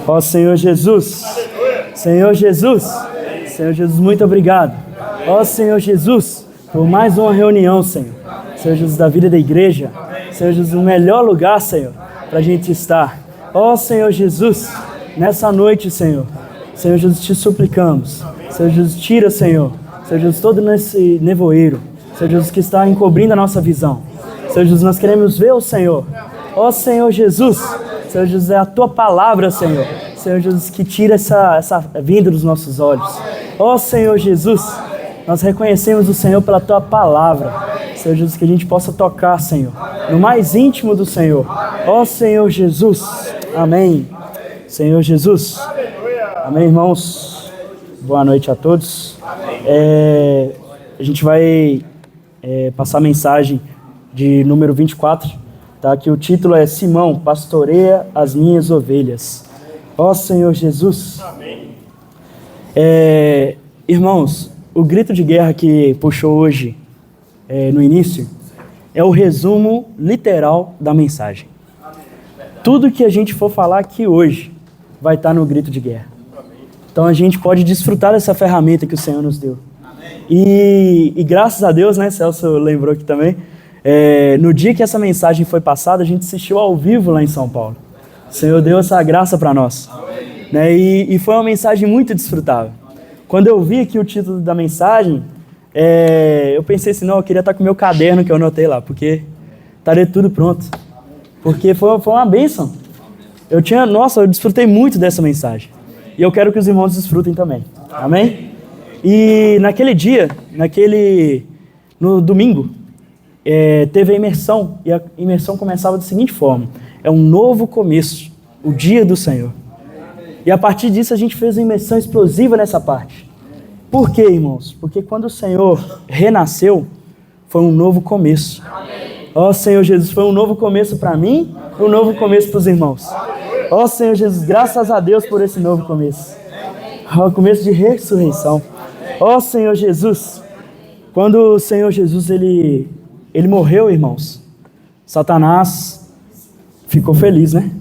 Ó Senhor Jesus, Senhor Jesus, Senhor Jesus, muito obrigado. Ó Senhor Jesus, por mais uma reunião, Senhor. Senhor Jesus, da vida da igreja. Senhor Jesus, o melhor lugar, Senhor, para a gente estar. Ó Senhor Jesus, nessa noite, Senhor. Senhor Jesus, te suplicamos. Senhor Jesus, tira, Senhor. Senhor Jesus, todo nesse nevoeiro. Senhor Jesus, que está encobrindo a nossa visão. Senhor Jesus, nós queremos ver o Senhor. Ó Senhor Jesus, Senhor Jesus, é a Tua palavra, Senhor. Senhor Jesus, que tira essa vinda dos nossos olhos. Ó Senhor Jesus, nós reconhecemos o Senhor pela Tua palavra. Senhor Jesus, que a gente possa tocar, Senhor, no mais íntimo do Senhor. Ó Senhor Jesus, amém. Senhor Jesus, amém, irmãos. Boa noite a todos. A gente vai passar a mensagem de número 24, tá? Que o título é Simão, pastoreia as minhas ovelhas. Ó Senhor Jesus. Amém. Irmãos, o grito de guerra que puxou hoje no início é o resumo literal da mensagem. Tudo que a gente for falar aqui hoje vai estar no grito de guerra. Então a gente pode desfrutar dessa ferramenta que o Senhor nos deu. E graças a Deus, né, Celso lembrou aqui também, no dia que essa mensagem foi passada, a gente assistiu ao vivo lá em São Paulo. O Senhor deu essa graça para nós. Né, e foi uma mensagem muito desfrutável. Quando eu vi aqui o título da mensagem, eu pensei assim, não, eu queria estar com o meu caderno que eu anotei lá, porque estaria tudo pronto. Porque foi uma bênção. Eu desfrutei muito dessa mensagem. E eu quero que os irmãos desfrutem também. Amém? E naquele dia, no domingo, teve a imersão. E a imersão começava da seguinte forma. É um novo começo, o dia do Senhor. E a partir disso a gente fez uma imersão explosiva nessa parte. Por quê, irmãos? Porque quando o Senhor renasceu, foi um novo começo. Ó Senhor Jesus, foi um novo começo para mim e um novo começo para os irmãos. Ó Senhor Jesus, graças a Deus por esse novo começo. Ó, começo de ressurreição. Ó Senhor Jesus, quando o Senhor Jesus ele morreu, irmãos, Satanás ficou feliz, né?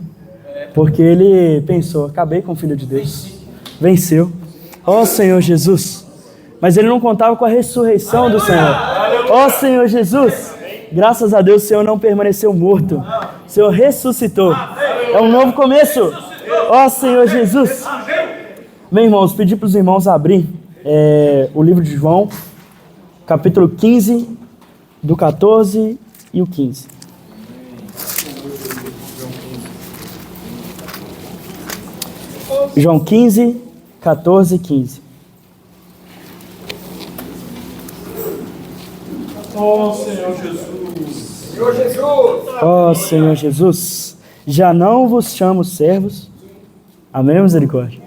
Porque ele pensou, acabei com o Filho de Deus. Venceu. Ó Senhor Jesus. Mas ele não contava com a ressurreição do Senhor. Ó Senhor Jesus. Graças a Deus o Senhor não permaneceu morto. O Senhor ressuscitou. É um novo começo. Ó Senhor Jesus. Bem, irmãos, pedi para os irmãos abrir o livro de João, capítulo 15, do 14 e o 15. João 15, 14 e 15. Ó Senhor Jesus. Senhor Jesus. Ó Senhor Jesus, já não vos chamo servos. Amém, misericórdia?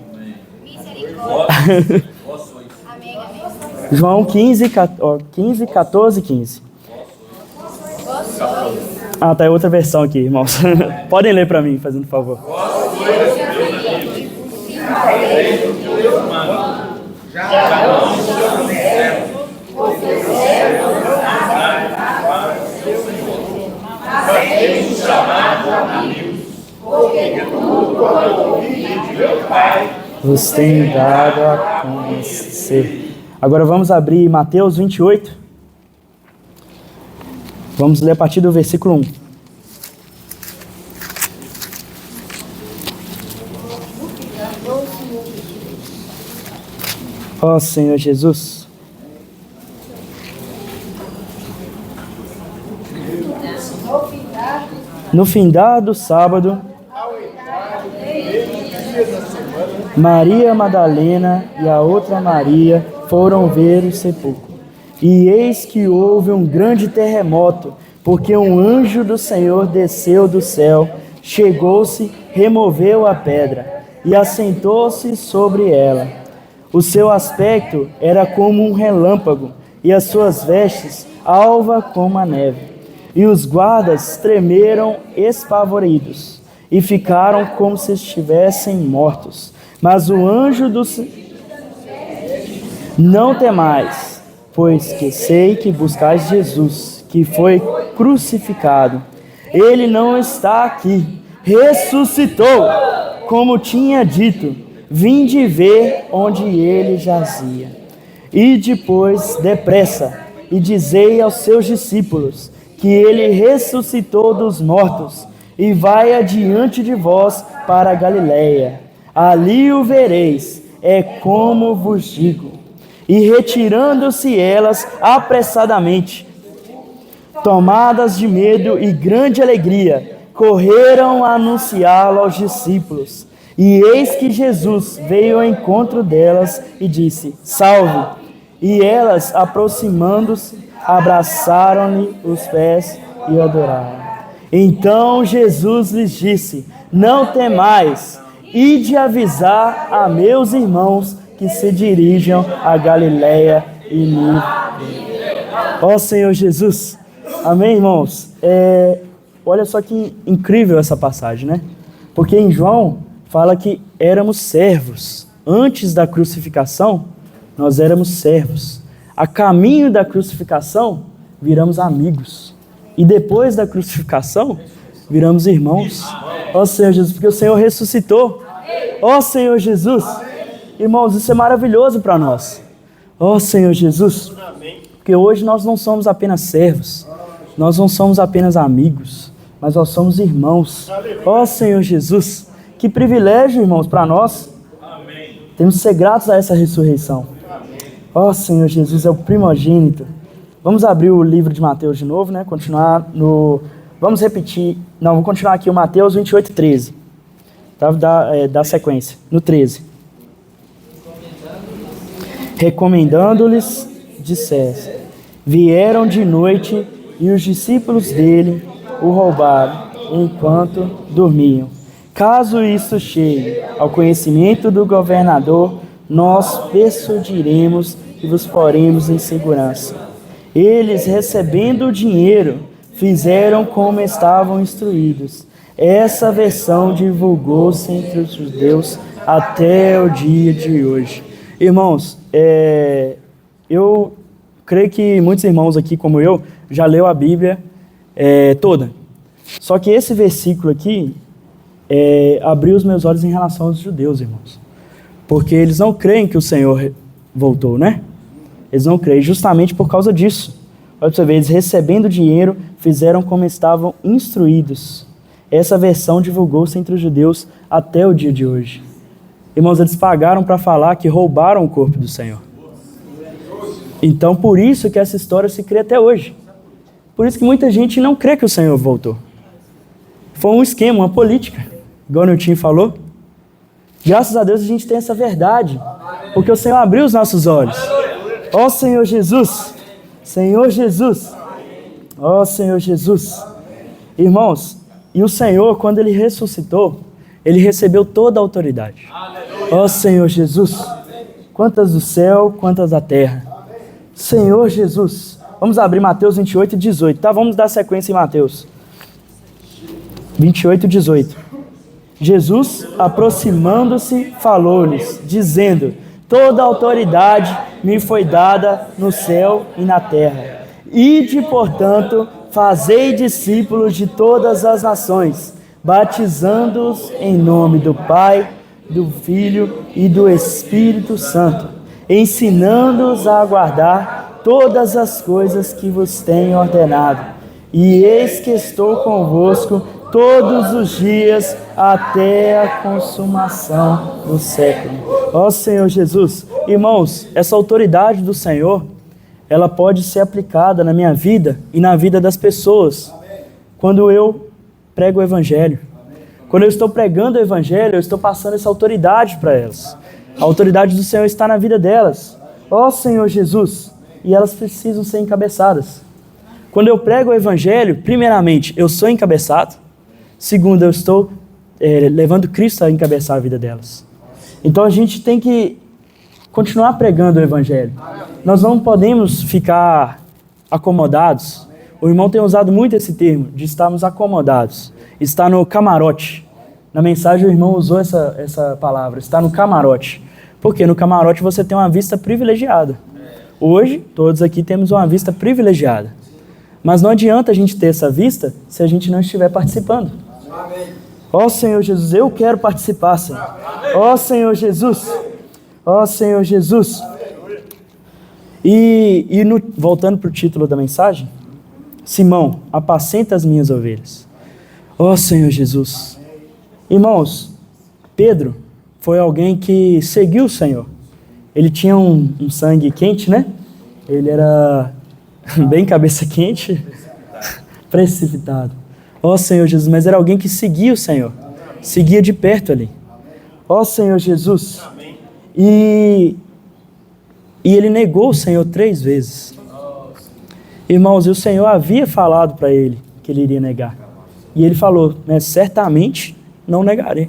Misericórdia. Amém, amém. João 15, 14 e 15. Ah, tá, é outra versão aqui, irmãos. Podem ler para mim, fazendo favor. Vos tenho dado a conhecer. Agora vamos abrir Mateus 28. Vamos ler a partir do versículo 1. Ó Senhor Jesus. No findar do sábado, Maria Madalena e a outra Maria foram ver o sepulcro. E eis que houve um grande terremoto, porque um anjo do Senhor desceu do céu, chegou-se, removeu a pedra e assentou-se sobre ela. O seu aspecto era como um relâmpago, e as suas vestes alva como a neve. E os guardas tremeram espavoridos, e ficaram como se estivessem mortos. Mas o anjo do Senhor... Não temais, pois que sei que buscais Jesus, que foi crucificado. Ele não está aqui, ressuscitou. como tinha dito, vinde ver onde ele jazia. E depois, depressa, e dizei aos seus discípulos que ele ressuscitou dos mortos e vai adiante de vós para a Galiléia. Ali o vereis, é como vos digo. E retirando-se elas apressadamente, tomadas de medo e grande alegria, correram a anunciá-lo aos discípulos. E eis que Jesus veio ao encontro delas e disse: Salve! E elas, aproximando-se, abraçaram-lhe os pés e o adoraram. Então Jesus lhes disse: Não temais, ide avisar a meus irmãos que se dirijam a Galiléia e me... Ó Senhor Jesus, amém, irmãos? Olha só que incrível essa passagem, né? Porque em João fala que éramos servos. Antes da crucificação, nós éramos servos. A caminho da crucificação, viramos amigos. E depois da crucificação, viramos irmãos. Ó Senhor Jesus, porque o Senhor ressuscitou. Ó Senhor Jesus. Irmãos, isso é maravilhoso para nós. Ó Senhor Jesus. Porque hoje nós não somos apenas servos. Nós não somos apenas amigos. Mas nós somos irmãos. Ó Senhor Jesus. Que privilégio, irmãos, para nós. Temos que ser gratos a essa ressurreição. Ó Senhor Jesus, é o primogênito. Vamos abrir o livro de Mateus de novo, né? Continuar no... Vamos repetir. Não, vamos continuar aqui o Mateus 28, 13. Tá? Da sequência. No 13. Recomendando-lhes, dissesse: vieram de noite e os discípulos dele o roubaram enquanto dormiam. Caso isso chegue ao conhecimento do governador, nós persuadiremos e vos poremos em segurança. Eles, recebendo o dinheiro, fizeram como estavam instruídos. Essa versão divulgou-se entre os judeus até o dia de hoje. Irmãos, eu creio que muitos irmãos aqui, como eu, já leu a Bíblia toda. Só que esse versículo aqui abriu os meus olhos em relação aos judeus, irmãos. Porque eles não creem que o Senhor voltou, né? Eles não creem justamente por causa disso. Olha para você ver, eles recebendo dinheiro, fizeram como estavam instruídos. Essa versão divulgou-se entre os judeus até o dia de hoje. Irmãos, eles pagaram para falar que roubaram o corpo do Senhor. Então, por isso que essa história se crê até hoje. Por isso que muita gente não crê que o Senhor voltou. Foi um esquema, uma política, igual o Nilton falou. Graças a Deus a gente tem essa verdade, porque o Senhor abriu os nossos olhos. Ó Senhor Jesus, Senhor Jesus, ó Senhor Jesus. Irmãos, e o Senhor, quando Ele ressuscitou, Ele recebeu toda a autoridade. Ó Senhor Jesus, quantas do céu, quantas da terra. Senhor Jesus, vamos abrir Mateus 28, 18, tá? Vamos dar sequência em Mateus 28, 18. Jesus, aproximando-se, falou-lhes, dizendo: toda a autoridade me foi dada no céu e na terra. Ide, portanto, fazei discípulos de todas as nações, batizando-os em nome do Pai, do Filho e do Espírito Santo, ensinando-os a guardar todas as coisas que vos tenho ordenado. E eis que estou convosco todos os dias até a consumação do século. Ó Senhor Jesus, irmãos, essa autoridade do Senhor, ela pode ser aplicada na minha vida e na vida das pessoas. Quando eu prego o Evangelho, quando eu estou pregando o Evangelho, eu estou passando essa autoridade para elas. A autoridade do Senhor está na vida delas. Ó Senhor Jesus, e elas precisam ser encabeçadas. Quando eu prego o Evangelho, primeiramente, eu sou encabeçado. Segundo, eu estou levando Cristo a encabeçar a vida delas. Então a gente tem que continuar pregando o Evangelho. Nós não podemos ficar acomodados. O irmão tem usado muito esse termo, de estarmos acomodados. Está no camarote. Na mensagem o irmão usou essa palavra, está no camarote. Porque no camarote você tem uma vista privilegiada. Hoje, todos aqui temos uma vista privilegiada. Mas não adianta a gente ter essa vista se a gente não estiver participando. Ó Senhor Jesus, eu quero participar, Senhor. Ó Senhor Jesus. Ó Senhor Jesus. Voltando para o título da mensagem, Simão, apacenta as minhas ovelhas. Ó Senhor Jesus. Irmãos, Pedro foi alguém que seguiu o Senhor. Ele tinha um sangue quente, né? Ele era bem cabeça quente, precipitado. Ó Senhor Jesus, mas era alguém que seguia o Senhor. Seguia de perto ali. Ó Senhor Jesus. E ele negou o Senhor 3 vezes. Irmãos, e o Senhor havia falado para ele que ele iria negar. E ele falou, né, certamente não negarei.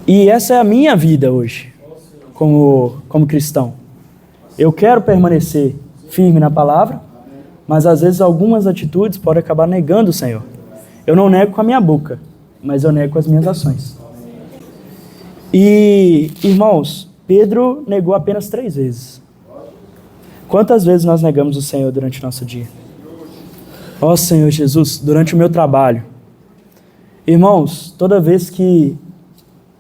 E essa é a minha vida hoje, como cristão. Eu quero permanecer firme na palavra, mas às vezes algumas atitudes podem acabar negando o Senhor. Eu não nego com a minha boca, mas eu nego com as minhas ações. E, irmãos, Pedro negou apenas 3 vezes. Quantas vezes nós negamos o Senhor durante o nosso dia? Ó Senhor Jesus, durante o meu trabalho. Irmãos, toda vez que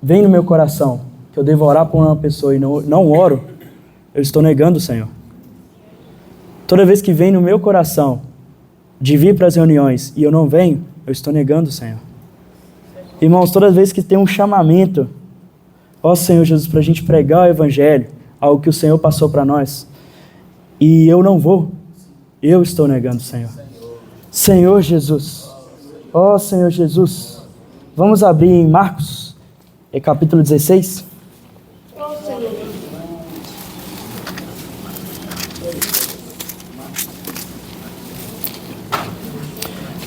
vem no meu coração que eu devo orar por uma pessoa e não oro, eu estou negando o Senhor. Toda vez que vem no meu coração de vir para as reuniões e eu não venho, eu estou negando o Senhor. Irmãos, toda vez que tem um chamamento, ó Senhor Jesus, para a gente pregar o Evangelho, algo que o Senhor passou para nós, e eu não vou, eu estou negando o Senhor. Senhor Jesus, ó Senhor Jesus, vamos abrir em Marcos, capítulo 16.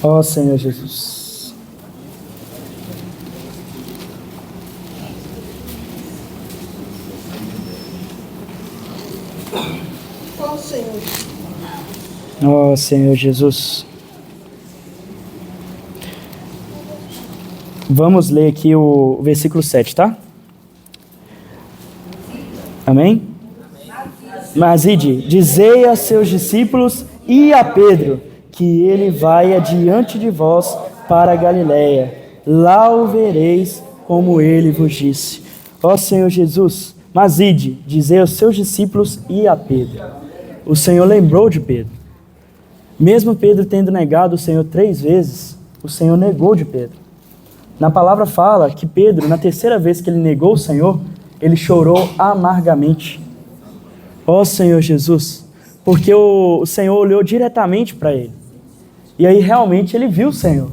Ó Senhor Jesus. Ó Senhor. Ó Senhor Jesus. Vamos ler aqui o versículo 7, tá? Amém? Mas ide, dizei a seus discípulos e a Pedro que ele vai adiante de vós para a Galiléia. Lá o vereis como ele vos disse. Ó Senhor Jesus, mas ide, dizei aos seus discípulos e a Pedro. O Senhor lembrou de Pedro. Mesmo Pedro tendo negado o Senhor 3 vezes, o Senhor negou de Pedro. Na palavra fala que Pedro, na 3ª vez que ele negou o Senhor, ele chorou amargamente. Ó Senhor Jesus, porque o Senhor olhou diretamente para ele. E aí realmente ele viu o Senhor,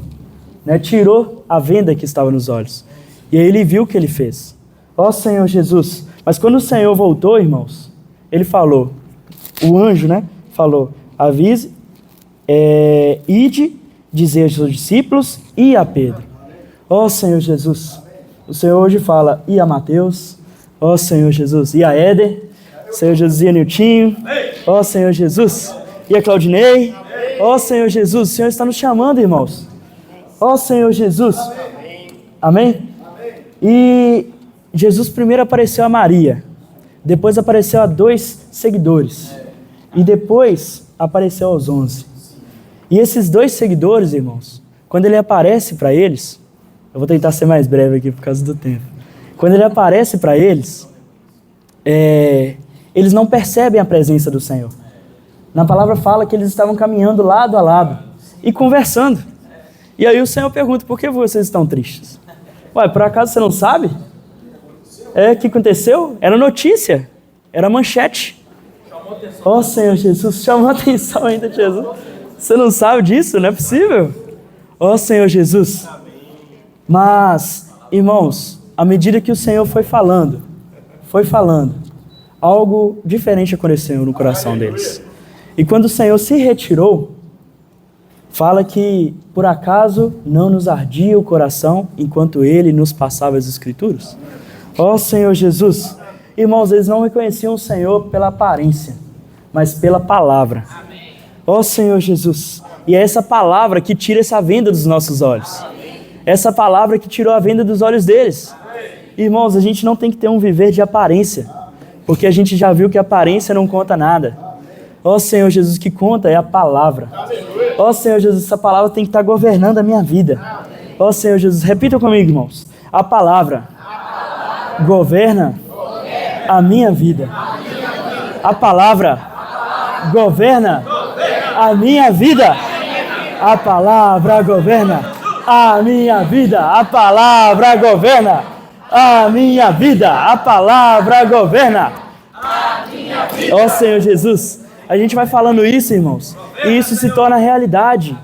né? Tirou a venda que estava nos olhos. E aí ele viu o que ele fez. Ó Senhor Jesus. Mas quando o Senhor voltou, irmãos, ele falou, o anjo, né? Falou, avise, ide, dizer aos seus discípulos e a Pedro. Ó Senhor Jesus. O Senhor hoje fala, e a Mateus, ó Senhor Jesus, e a Éder, Senhor Jesus, e a Niltinho, ó Senhor Jesus, e a Claudinei, ó Senhor Jesus, o Senhor está nos chamando, irmãos. Ó Senhor Jesus. Amém? E Jesus primeiro apareceu a Maria, depois apareceu a 2 seguidores, e depois apareceu aos 11. E esses 2 seguidores, irmãos, quando ele aparece para eles, eu vou tentar ser mais breve aqui por causa do tempo. Quando ele aparece para eles, eles não percebem a presença do Senhor. Na palavra fala que eles estavam caminhando lado a lado e conversando. E aí o Senhor pergunta, por que vocês estão tristes? Ué, por acaso você não sabe? O que aconteceu? Era notícia, era manchete. Ó Senhor Jesus, chamou a atenção ainda, Jesus. Você não sabe disso? Não é possível? Ó Senhor Jesus. Mas, irmãos, à medida que o Senhor foi falando, algo diferente aconteceu no coração deles. E quando o Senhor se retirou, fala que, por acaso, não nos ardia o coração enquanto Ele nos passava as Escrituras? Ó Senhor Jesus. Irmãos, eles não reconheciam o Senhor pela aparência, mas pela palavra. Ó Senhor Jesus. E é essa palavra que tira essa venda dos nossos olhos. Essa palavra que tirou a venda dos olhos deles. Irmãos, a gente não tem que ter um viver de aparência, porque a gente já viu que a aparência não conta nada. Ó Senhor Jesus, o que conta é a palavra. Ó Senhor Jesus, essa palavra tem que estar governando a minha vida. Ó Senhor Jesus, repita comigo, irmãos. A palavra governa a minha vida. A palavra governa a minha vida. A palavra governa a minha vida. A palavra governa a minha vida. A palavra governa a minha vida. Ó Senhor Jesus, a gente vai falando isso, irmãos, e isso se torna realidade.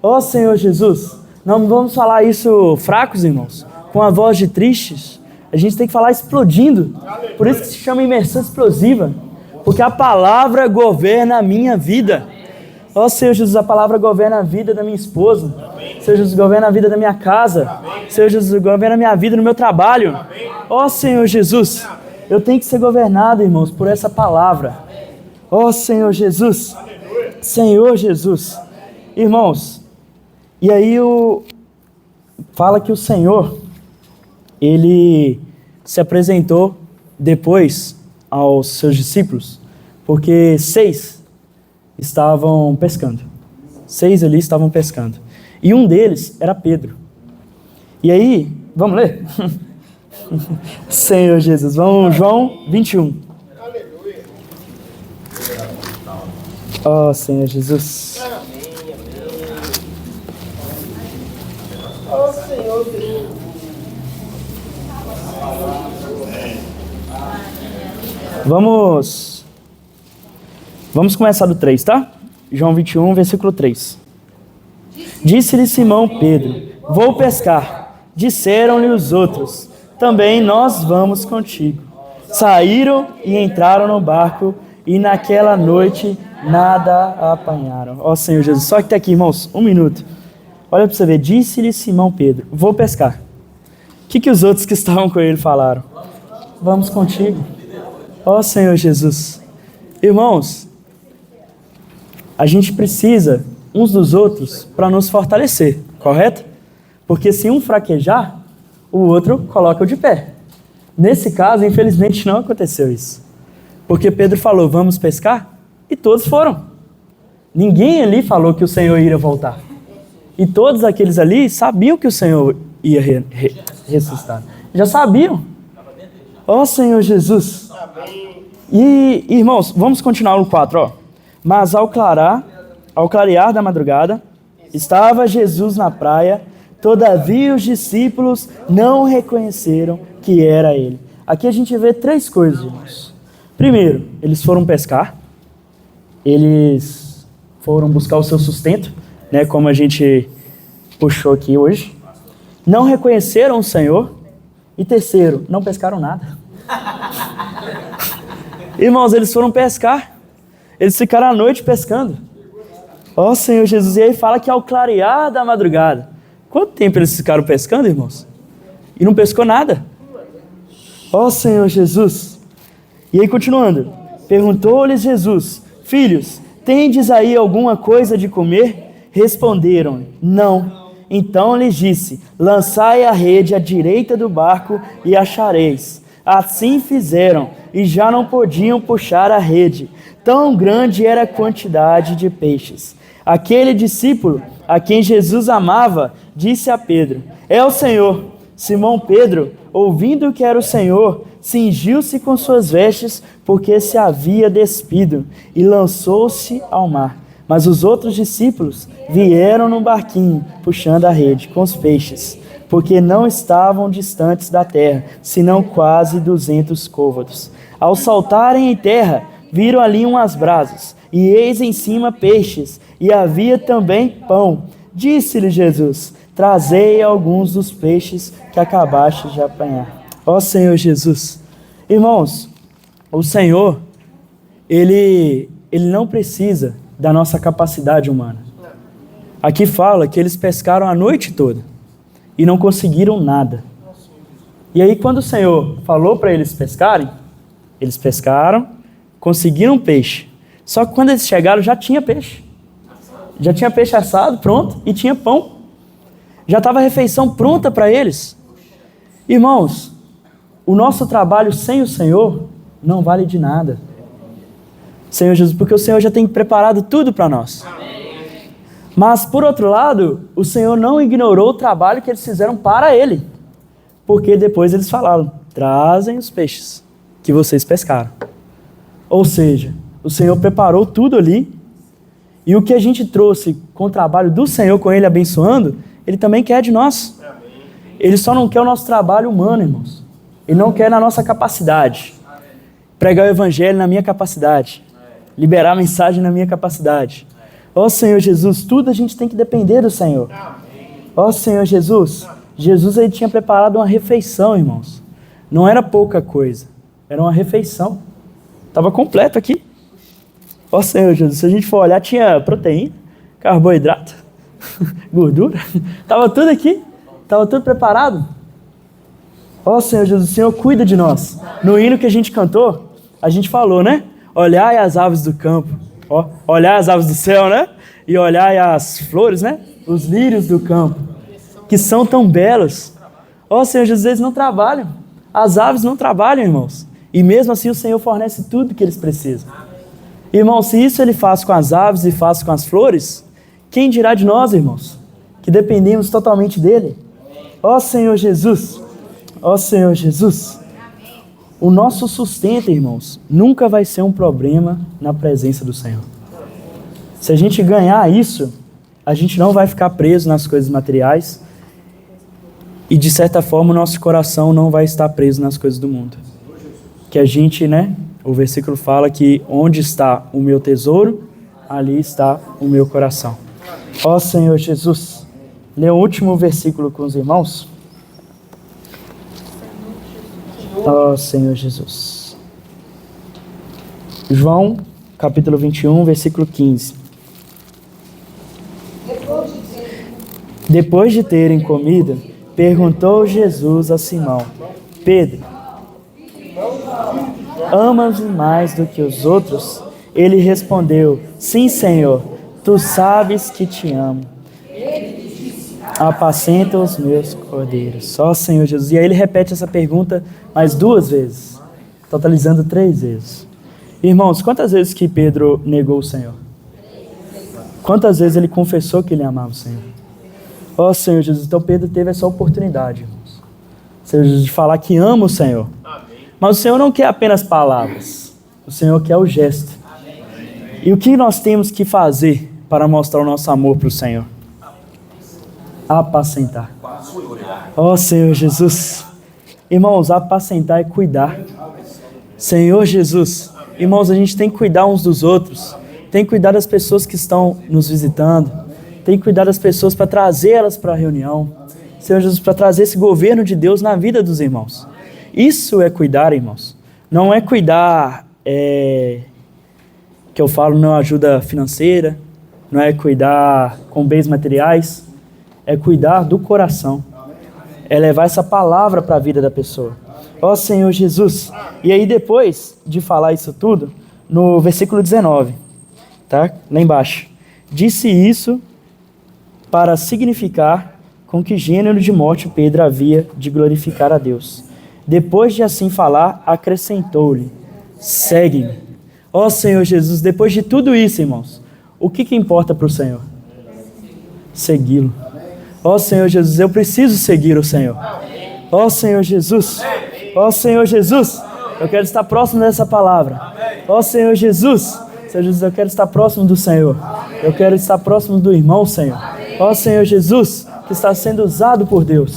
Ó Senhor Jesus, não vamos falar isso fracos, irmãos, com a voz de tristes. A gente tem que falar explodindo. Por isso que se chama imersão explosiva. Porque a palavra governa a minha vida. Ó Senhor Jesus, a palavra governa a vida da minha esposa. Senhor Jesus, governa a vida da minha casa. Senhor Jesus, governa a minha vida no meu trabalho. Ó Senhor Jesus, eu tenho que ser governado, irmãos, por essa palavra. Ó Senhor Jesus. Senhor Jesus. Irmãos, e aí fala que o Senhor, ele se apresentou depois aos seus discípulos, porque 6 estavam pescando. 6 ali estavam pescando. E um deles era Pedro. E aí, vamos ler? Senhor Jesus, vamos João 21. Aleluia. Ó Senhor Jesus. Ó Senhor Jesus. Vamos começar do 3, tá? João 21, versículo 3. Disse-lhe Simão Pedro: vou pescar. Disseram-lhe os outros: também nós vamos contigo. Saíram e entraram no barco, e naquela noite nada apanharam. Ó Senhor Jesus, só que tá aqui, irmãos, 1 minuto. Olha para você ver. Disse-lhe Simão Pedro: vou pescar. O que os outros que estavam com ele falaram? Vamos contigo. Ó Senhor Jesus. Irmãos, a gente precisa uns dos outros para nos fortalecer, correto? Porque se um fraquejar, o outro coloca-o de pé. Nesse caso, infelizmente, não aconteceu isso. Porque Pedro falou: vamos pescar? E todos foram. Ninguém ali falou que o Senhor iria voltar. E todos aqueles ali sabiam que o Senhor ia ressuscitar. Já sabiam. Ó Senhor Jesus. E, irmãos, vamos continuar no 4, ó. Mas ao clarear da madrugada, estava Jesus na praia, todavia os discípulos não reconheceram que era ele. Aqui a gente vê 3 coisas, irmãos. Primeiro, eles foram pescar, eles foram buscar o seu sustento, né, como a gente puxou aqui hoje. Não reconheceram o Senhor. E terceiro, não pescaram nada. Irmãos, eles foram pescar. Eles ficaram à noite pescando. Ó Senhor Jesus, e aí fala que ao clarear da madrugada. Quanto tempo eles ficaram pescando, irmãos? E não pescou nada. Ó Senhor Jesus. E aí continuando. Perguntou-lhes Jesus: filhos, tendes aí alguma coisa de comer? Responderam: não. Então lhes disse: lançai a rede à direita do barco e achareis. Assim fizeram, e já não podiam puxar a rede. Tão grande era a quantidade de peixes. Aquele discípulo, a quem Jesus amava, disse a Pedro: é o Senhor. Simão Pedro, ouvindo que era o Senhor, cingiu-se com suas vestes, porque se havia despido, e lançou-se ao mar. Mas os outros discípulos vieram no barquinho, puxando a rede com os peixes, porque não estavam distantes da terra, senão quase 200 côvados. Ao saltarem em terra, viram ali umas brasas, e eis em cima peixes, e havia também pão. Disse-lhe Jesus: trazei alguns dos peixes que acabaste de apanhar. Ó Senhor Jesus. Irmãos, o Senhor, Ele não precisa da nossa capacidade humana. Aqui fala que eles pescaram a noite toda e não conseguiram nada. E aí quando o Senhor falou para eles pescarem, eles pescaram, conseguiram peixe. Só que quando eles chegaram já tinha peixe. Já tinha peixe assado, pronto, e tinha pão. Já estava a refeição pronta para eles. Irmãos, o nosso trabalho sem o Senhor não vale de nada. Senhor Jesus, porque o Senhor já tem preparado tudo para nós. Mas, por outro lado, o Senhor não ignorou o trabalho que eles fizeram para Ele. Porque depois eles falaram, trazem os peixes que vocês pescaram. Ou seja, o Senhor preparou tudo ali. E o que a gente trouxe com o trabalho do Senhor, com Ele abençoando, Ele também quer de nós. Ele só não quer o nosso trabalho humano, irmãos. Ele não quer na nossa capacidade. Pregar o Evangelho na minha capacidade. Liberar a mensagem na minha capacidade. Ó Senhor Jesus, tudo a gente tem que depender do Senhor. Ó Senhor Jesus, Jesus ele tinha preparado uma refeição, irmãos. Não era pouca coisa, era uma refeição. Estava completo aqui. Ó Senhor Jesus, se a gente for olhar, tinha proteína, carboidrato, gordura. Estava tudo aqui, estava tudo preparado. Ó Senhor Jesus, o Senhor cuida de nós. No hino que a gente cantou, a gente falou, né? Olhai as aves do campo. Ó, olhar as aves do céu, né? E olhar as flores, né? Os lírios do campo, que são tão belos. Ó Senhor Jesus, eles não trabalham. As aves não trabalham, irmãos. E mesmo assim o Senhor fornece tudo que eles precisam. Irmãos, se isso Ele faz com as aves e faz com as flores, quem dirá de nós, irmãos? Que dependemos totalmente dEle. Ó Senhor Jesus, ó Senhor Jesus. O nosso sustento, irmãos, nunca vai ser um problema na presença do Senhor. Se a gente ganhar isso, a gente não vai ficar preso nas coisas materiais e, de certa forma, o nosso coração não vai estar preso nas coisas do mundo. Que a gente, né, o versículo fala que onde está o meu tesouro, ali está o meu coração. Ó Senhor Jesus, lê o último versículo com os irmãos. Ó Senhor Jesus. João, capítulo 21, versículo 15. Depois de terem comido, perguntou Jesus a Simão: Pedro, amas-me mais do que os outros? Ele respondeu: Sim, Senhor, tu sabes que te amo. Apacenta os meus cordeiros. Só Senhor Jesus. E aí ele repete essa pergunta mais 2 vezes, totalizando 3 vezes. Irmãos, quantas vezes que Pedro negou o Senhor? Quantas vezes ele confessou que ele amava o Senhor? Ó Senhor Jesus, então Pedro teve essa oportunidade, irmãos, Senhor Jesus, de falar que ama o Senhor. Mas o Senhor não quer apenas palavras, o Senhor quer o gesto. E o que nós temos que fazer para mostrar o nosso amor para o Senhor? Apacentar. Ó Senhor Jesus. Irmãos, apacentar é cuidar. Senhor Jesus. Irmãos, a gente tem que cuidar uns dos outros. Tem que cuidar das pessoas que estão nos visitando. Tem que cuidar das pessoas para trazê-las para a reunião. Senhor Jesus, para trazer esse governo de Deus na vida dos irmãos. Isso é cuidar, irmãos. Não é cuidar, que eu falo, não ajuda financeira. Não é cuidar com bens materiais. É cuidar do coração. É levar essa palavra para a vida da pessoa. Ó Senhor Jesus. E aí depois de falar isso tudo, no versículo 19, tá? Lá embaixo. Disse isso para significar com que gênero de morte Pedro havia de glorificar a Deus. Depois de assim falar, acrescentou-lhe: segue-me. Ó Senhor Jesus, depois de tudo isso, irmãos, o que importa para o Senhor? Segui-lo. Ó Senhor Jesus, eu preciso seguir o Senhor. Ó Senhor Jesus, ó Senhor Jesus, eu quero estar próximo dessa palavra. Ó Senhor Jesus, Senhor Jesus, eu quero estar próximo do Senhor. Eu quero estar próximo do irmão, Senhor. Ó Senhor Jesus, que está sendo usado por Deus.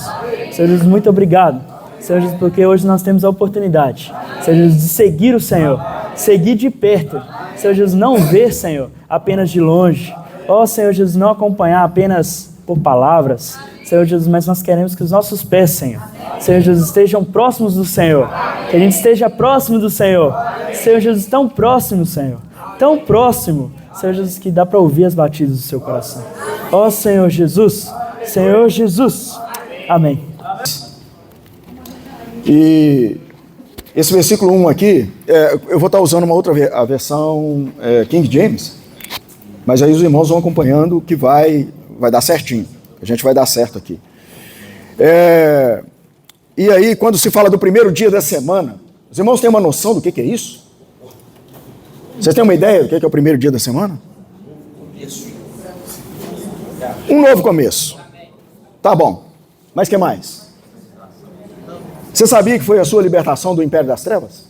Senhor Jesus, muito obrigado. Senhor Jesus, porque hoje nós temos a oportunidade, Senhor Jesus, de seguir o Senhor, seguir de perto. Senhor Jesus, não ver, Senhor, apenas de longe. Ó Senhor Jesus, não acompanhar apenas por palavras, Senhor Jesus, mas nós queremos que os nossos pés, Senhor Jesus, estejam próximos do Senhor, que a gente esteja próximo do Senhor. Senhor Jesus, tão próximo, Senhor, tão próximo, Senhor Jesus, que dá para ouvir as batidas do seu coração. Ó Senhor Jesus, Senhor Jesus, amém. E esse versículo 1 aqui, eu vou estar usando uma outra a versão King James, mas aí os irmãos vão acompanhando que vai dar certinho. A gente vai dar certo aqui. E aí, quando se fala do primeiro dia da semana, os irmãos têm uma noção do que é isso? Vocês têm uma ideia do que é o primeiro dia da semana? Um novo começo. Tá bom. Mas o que mais? Você sabia que foi a sua libertação do império das trevas?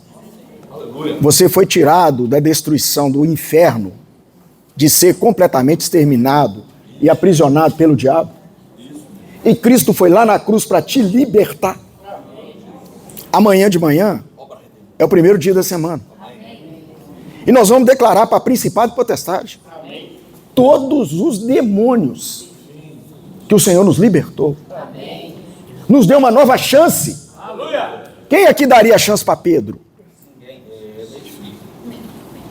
Você foi tirado da destruição do inferno, de ser completamente exterminado e aprisionado pelo diabo. E Cristo foi lá na cruz para te libertar. Amanhã de manhã é o primeiro dia da semana. E nós vamos declarar para principado e potestade todos os demônios que o Senhor nos libertou. Nos deu uma nova chance. Quem aqui daria a chance para Pedro?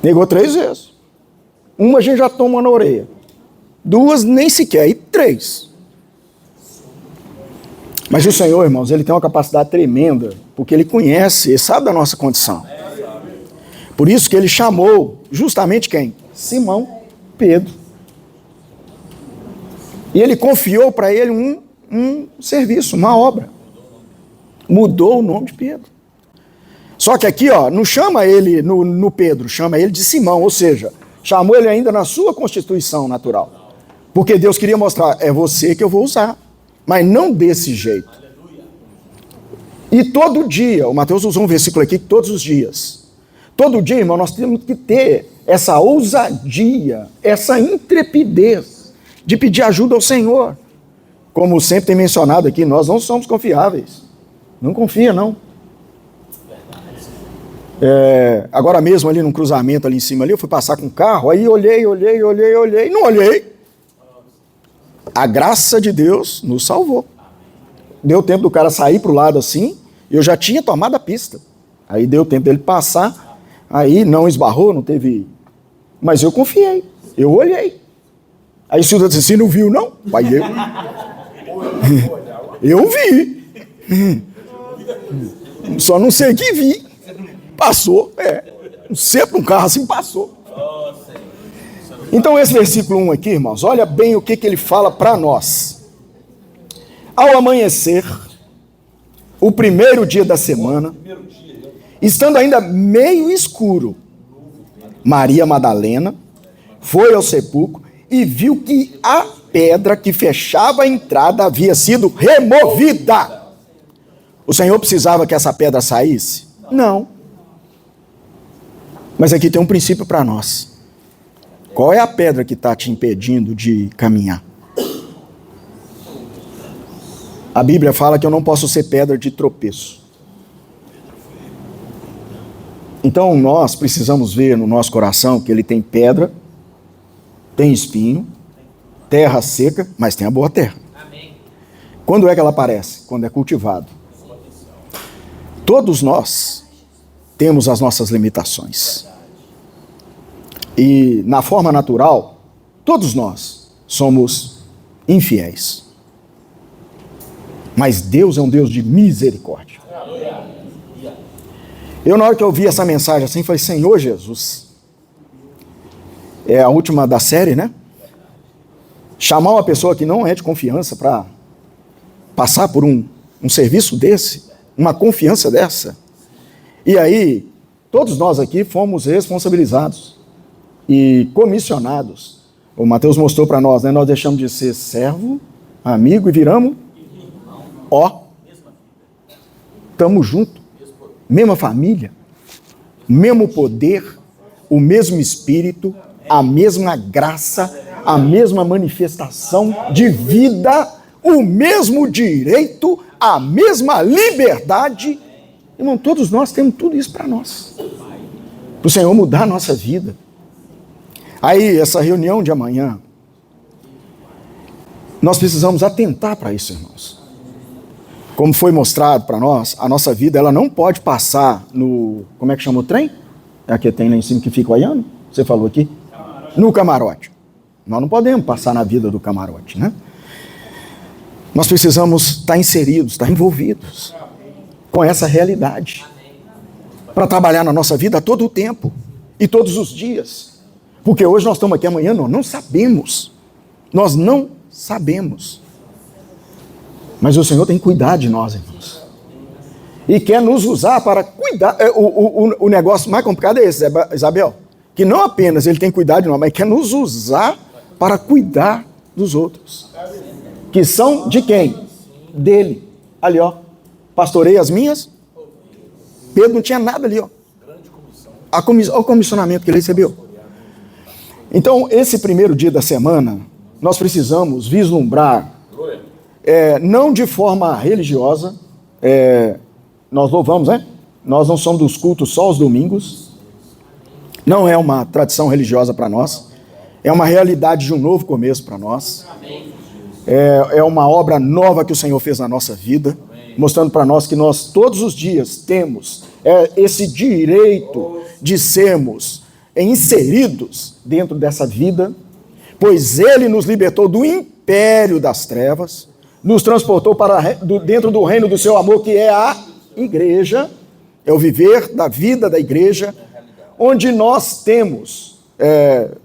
Negou 3 vezes. Uma a gente já toma na orelha. 2 nem sequer. E 3. Mas o Senhor, irmãos, Ele tem uma capacidade tremenda, porque Ele conhece, Ele sabe da nossa condição. Por isso que Ele chamou justamente quem? Simão Pedro. E Ele confiou para ele um serviço, uma obra. Mudou o nome de Pedro. Só que aqui, ó, não chama ele no Pedro, chama ele de Simão, ou seja, chamou ele ainda na sua constituição natural. Porque Deus queria mostrar, é você que eu vou usar, mas não desse jeito. E todo dia, o Mateus usou um versículo aqui, todos os dias. Todo dia, irmão, nós temos que ter essa ousadia, essa intrepidez de pedir ajuda ao Senhor. Como sempre tem mencionado aqui, nós não somos confiáveis. Não confia, não. Agora mesmo ali num cruzamento ali em cima ali, eu fui passar com o carro, aí olhei, não olhei. A graça de Deus nos salvou. Deu tempo do cara sair para o lado assim, eu já tinha tomado a pista. Aí deu tempo dele passar, aí não esbarrou, não teve... Mas eu confiei, eu olhei. Aí o senhor disse assim, não viu não? Pai, eu vi. Só não sei que vi. Passou, sempre um carro assim passou. Então esse versículo 1 aqui, irmãos, olha bem o que ele fala para nós. Ao amanhecer, o primeiro dia da semana, estando ainda meio escuro, Maria Madalena foi ao sepulcro e viu que a pedra que fechava a entrada havia sido removida. O Senhor precisava que essa pedra saísse? Não. Mas aqui tem um princípio para nós. Qual é a pedra que está te impedindo de caminhar? A Bíblia fala que eu não posso ser pedra de tropeço. Então nós precisamos ver no nosso coração que ele tem pedra, tem espinho, terra seca, mas tem a boa terra. Quando é que ela aparece? Quando é cultivado. Todos nós temos as nossas limitações. E na forma natural, todos nós somos infiéis. Mas Deus é um Deus de misericórdia. Eu, na hora que eu ouvi essa mensagem assim, falei, Senhor Jesus, é a última da série, né? Chamar uma pessoa que não é de confiança para passar por um serviço desse, uma confiança dessa. E aí, todos nós aqui fomos responsabilizados e comissionados. O Mateus mostrou para nós, né? Nós deixamos de ser servo, amigo e viramos estamos juntos, mesma família, mesmo poder, o mesmo espírito, a mesma graça, a mesma manifestação de vida, o mesmo direito, a mesma liberdade. Irmão, todos nós temos tudo isso para nós, para o Senhor mudar a nossa vida. Aí, essa reunião de amanhã, nós precisamos atentar para isso, irmãos. Como foi mostrado para nós, a nossa vida ela não pode passar no... Como é que chama o trem? É a que tem lá em cima que fica olhando? Você falou aqui? Camarote. No camarote. Nós não podemos passar na vida do camarote, né? Nós precisamos estar inseridos, estar envolvidos com essa realidade. Para trabalhar na nossa vida a todo o tempo e todos os dias. Porque hoje nós estamos aqui, amanhã nós não sabemos. Nós não sabemos. Mas o Senhor tem que cuidar de nós, irmãos. E quer nos usar para cuidar. O negócio mais complicado é esse, Isabel. Que não apenas Ele tem que cuidar de nós, mas quer nos usar para cuidar dos outros. Que são de quem? Dele. Ali, ó. Pastorei as minhas. Pedro não tinha nada ali, ó. Olha o comissionamento que ele recebeu. Então, esse primeiro dia da semana, nós precisamos vislumbrar, não de forma religiosa, nós louvamos, né? Nós não somos dos cultos só aos domingos, não é uma tradição religiosa para nós, é uma realidade de um novo começo para nós, é uma obra nova que o Senhor fez na nossa vida, mostrando para nós que nós todos os dias temos esse direito de sermos inseridos dentro dessa vida, pois Ele nos libertou do império das trevas, nos transportou para dentro do reino do seu amor, que é a igreja, é o viver da vida da igreja, onde nós temos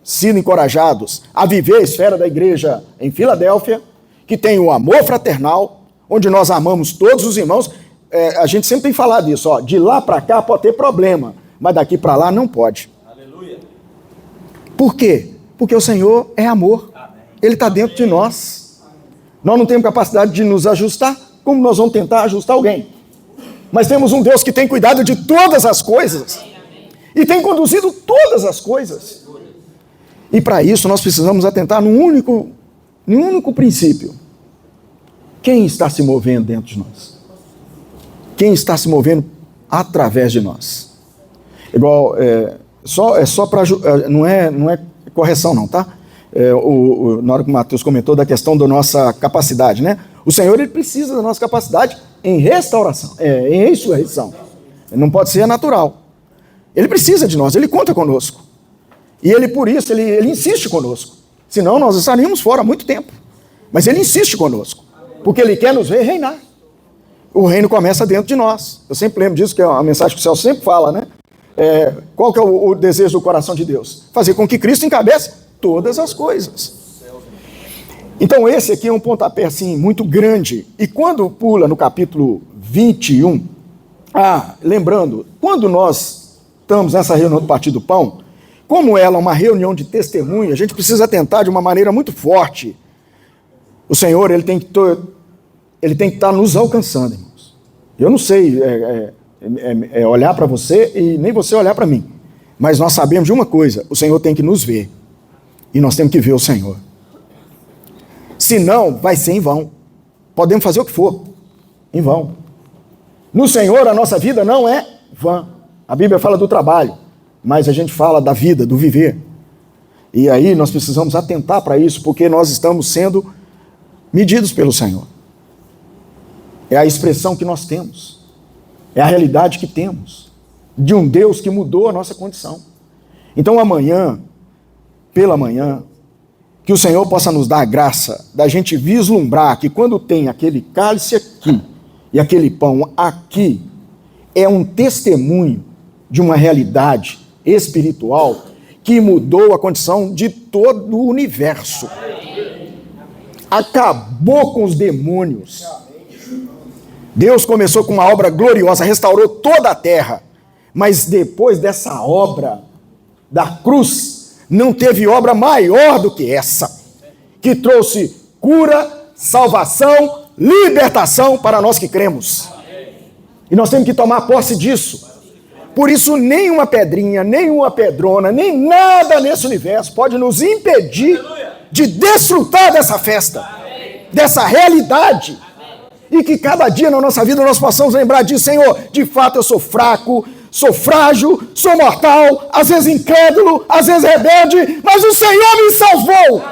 sido encorajados a viver a esfera da igreja em Filadélfia, que tem o amor fraternal, onde nós amamos todos os irmãos. A gente sempre tem falado isso, ó, de lá para cá pode ter problema, mas daqui para lá não pode. Aleluia. Por quê? Porque o Senhor é amor. Ele está dentro de nós. Nós não temos capacidade de nos ajustar. Como nós vamos tentar ajustar alguém? Mas temos um Deus que tem cuidado de todas as coisas e tem conduzido todas as coisas. E para isso nós precisamos atentar num único princípio. Quem está se movendo dentro de nós? Quem está se movendo através de nós? Igual, só para... Não é correção não, tá? Na hora que o Mateus comentou da questão da nossa capacidade, né? O Senhor, Ele precisa da nossa capacidade em restauração, em ressurreição. Não pode ser natural. Ele precisa de nós, Ele conta conosco. E Ele, por isso, Ele insiste conosco. Senão nós estaríamos fora há muito tempo. Mas Ele insiste conosco, porque Ele quer nos ver reinar. O reino começa dentro de nós. Eu sempre lembro disso, que é uma mensagem que o céu sempre fala, né? Qual que é o desejo do coração de Deus? Fazer com que Cristo encabece todas as coisas. Então esse aqui é um pontapé assim, muito grande. E quando pula no capítulo 21, lembrando, quando nós estamos nessa reunião do Partido do Pão, como ela é uma reunião de testemunha, a gente precisa atentar de uma maneira muito forte. O Senhor, Ele tem que estar nos alcançando, irmãos. Eu não sei olhar para você e nem você olhar para mim. Mas nós sabemos de uma coisa, o Senhor tem que nos ver. E nós temos que ver o Senhor. Senão, vai ser em vão. Podemos fazer o que for, em vão. No Senhor, a nossa vida não é vã. A Bíblia fala do trabalho, mas a gente fala da vida, do viver. E aí nós precisamos atentar para isso, porque nós estamos sendo medidos pelo Senhor. É a expressão que nós temos. É a realidade que temos. De um Deus que mudou a nossa condição. Então amanhã, pela manhã, que o Senhor possa nos dar a graça da gente vislumbrar que quando tem aquele cálice aqui e aquele pão aqui, é um testemunho de uma realidade espiritual que mudou a condição de todo o universo. Acabou com os demônios. Deus começou com uma obra gloriosa, restaurou toda a terra, mas depois dessa obra da cruz, não teve obra maior do que essa, que trouxe cura, salvação, libertação para nós que cremos. E nós temos que tomar posse disso. Por isso, nenhuma pedrinha, nenhuma pedrona, nem nada nesse universo pode nos impedir de desfrutar dessa festa, dessa realidade. E que cada dia na nossa vida nós possamos lembrar disso. Senhor, de fato eu sou fraco, sou frágil, sou mortal, às vezes incrédulo, às vezes rebelde, mas o Senhor me salvou.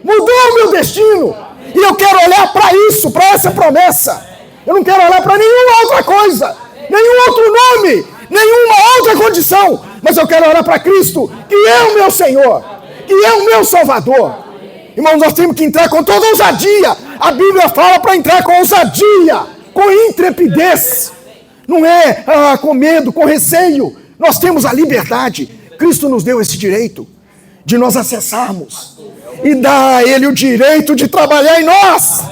Mudou o meu destino. E eu quero olhar para isso, para essa promessa. Eu não quero olhar para nenhuma outra coisa, nenhum outro nome, nenhuma outra condição. Mas eu quero olhar para Cristo, que é o meu Senhor, que é o meu Salvador. Irmãos, nós temos que entrar com toda ousadia. A Bíblia fala para entrar com ousadia, com intrepidez. Não é com medo, com receio. Nós temos a liberdade. Cristo nos deu esse direito de nós acessarmos e dá a Ele o direito de trabalhar em nós.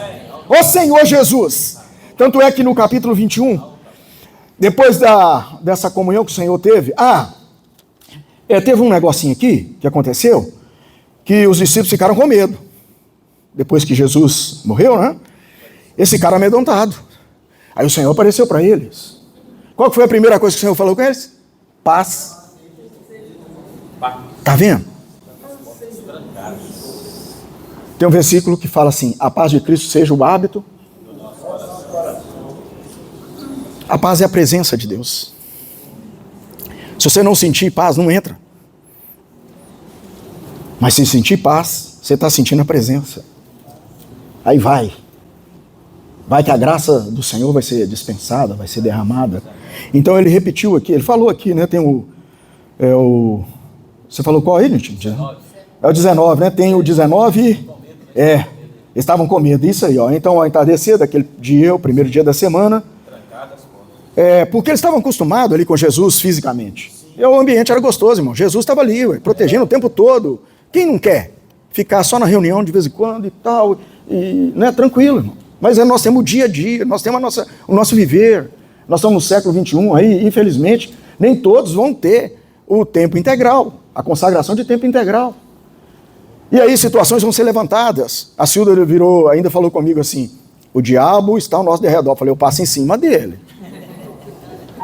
Ó Senhor Jesus. Tanto é que no capítulo 21, depois dessa comunhão que o Senhor teve, teve um negocinho aqui que aconteceu, que os discípulos ficaram com medo. depois que Jesus morreu, né? Esse cara amedrontado. Aí o Senhor apareceu para eles. Qual que foi a primeira coisa que o Senhor falou com eles? Paz. Tá vendo? Tem um versículo que fala assim: a paz de Cristo seja o hábito. A paz é a presença de Deus. Se você não sentir paz, não entra. Mas se sentir paz, você está sentindo a presença. Aí vai. Vai que a graça do Senhor vai ser dispensada, vai ser derramada. Então ele repetiu aqui, ele falou aqui, né? Tem você falou qual aí, gente? É o 19, né? Tem o 19. Eles estavam com medo. Isso aí, ó. Então, ao entardecer daquele dia, o primeiro dia da semana. Porque eles estavam acostumados ali com Jesus fisicamente. E o ambiente era gostoso, irmão. Jesus estava ali, protegendo o tempo todo. Quem não quer ficar só na reunião de vez em quando e tal? E, né, tranquilo, irmão. Mas nós temos o dia a dia, nós temos o nosso viver. Nós estamos no século XXI, aí, infelizmente, nem todos vão ter o tempo integral, a consagração de tempo integral. E aí situações vão ser levantadas. A Silda ainda falou comigo assim: o diabo está ao nosso derredor. Eu falei: eu passo em cima dele.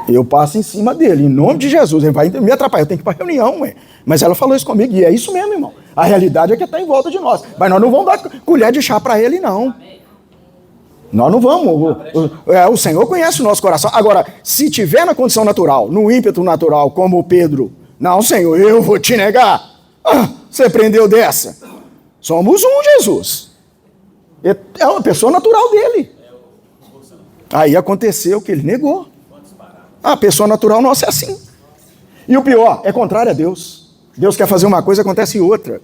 Eu passo em cima dele, em nome de Jesus. Ele vai me atrapalhar, eu tenho que ir para a reunião. Mas ela falou isso comigo, e é isso mesmo, irmão. A realidade é que está em volta de nós. Mas nós não vamos dar colher de chá para ele, não. Nós não vamos. O Senhor conhece o nosso coração. Agora, se tiver na condição natural, no ímpeto natural, como o Pedro: não, Senhor, eu vou te negar. Você prendeu dessa. Somos um, Jesus. É uma pessoa natural dele. Aí aconteceu que ele negou. A pessoa natural nossa é assim. E o pior, é contrário a Deus. Deus quer fazer uma coisa, acontece outra.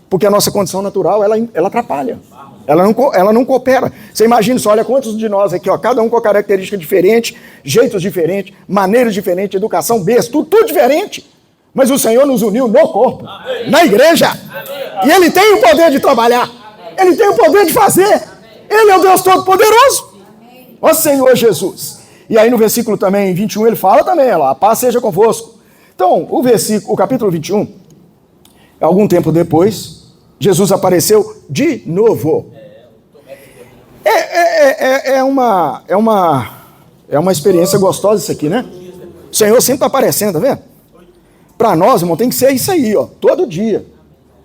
Porque a nossa condição natural, ela atrapalha. Ela não coopera. Você imagina só, olha quantos de nós aqui, ó, cada um com característica diferente, jeitos diferentes, maneiras diferentes, educação besta, tudo diferente. Mas o Senhor nos uniu no corpo, na igreja. E Ele tem o poder de trabalhar. Ele tem o poder de fazer. Ele é o Deus Todo-Poderoso. Ó Senhor Jesus. E aí no versículo também 21 ele fala também, a paz seja convosco. Então, o capítulo 21, algum tempo depois, Jesus apareceu de novo. É uma experiência gostosa isso aqui, né? O Senhor sempre está aparecendo, tá vendo? Para nós, irmão, tem que ser isso aí, ó, todo dia.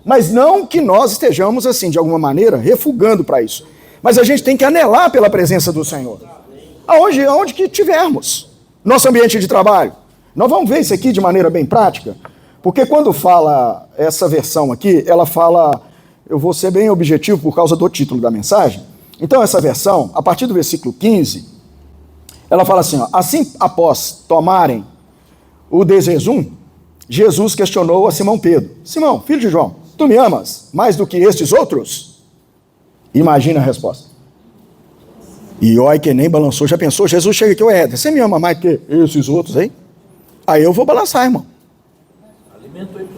Mas não que nós estejamos, assim, de alguma maneira, refugando para isso. Mas a gente tem que anelar pela presença do Senhor. Aonde que tivermos. Nosso ambiente de trabalho. Nós vamos ver isso aqui de maneira bem prática. Porque quando fala essa versão aqui, ela fala... Eu vou ser bem objetivo por causa do título da mensagem. Então, essa versão, a partir do versículo 15, ela fala assim, ó: assim, após tomarem o desjejum, Jesus questionou a Simão Pedro: Simão, filho de João, tu me amas mais do que estes outros? Imagina a resposta. E olha que nem balançou, já pensou? Jesus chega aqui: você me ama mais do que esses outros aí? Aí eu vou balançar, irmão. Alimentou ele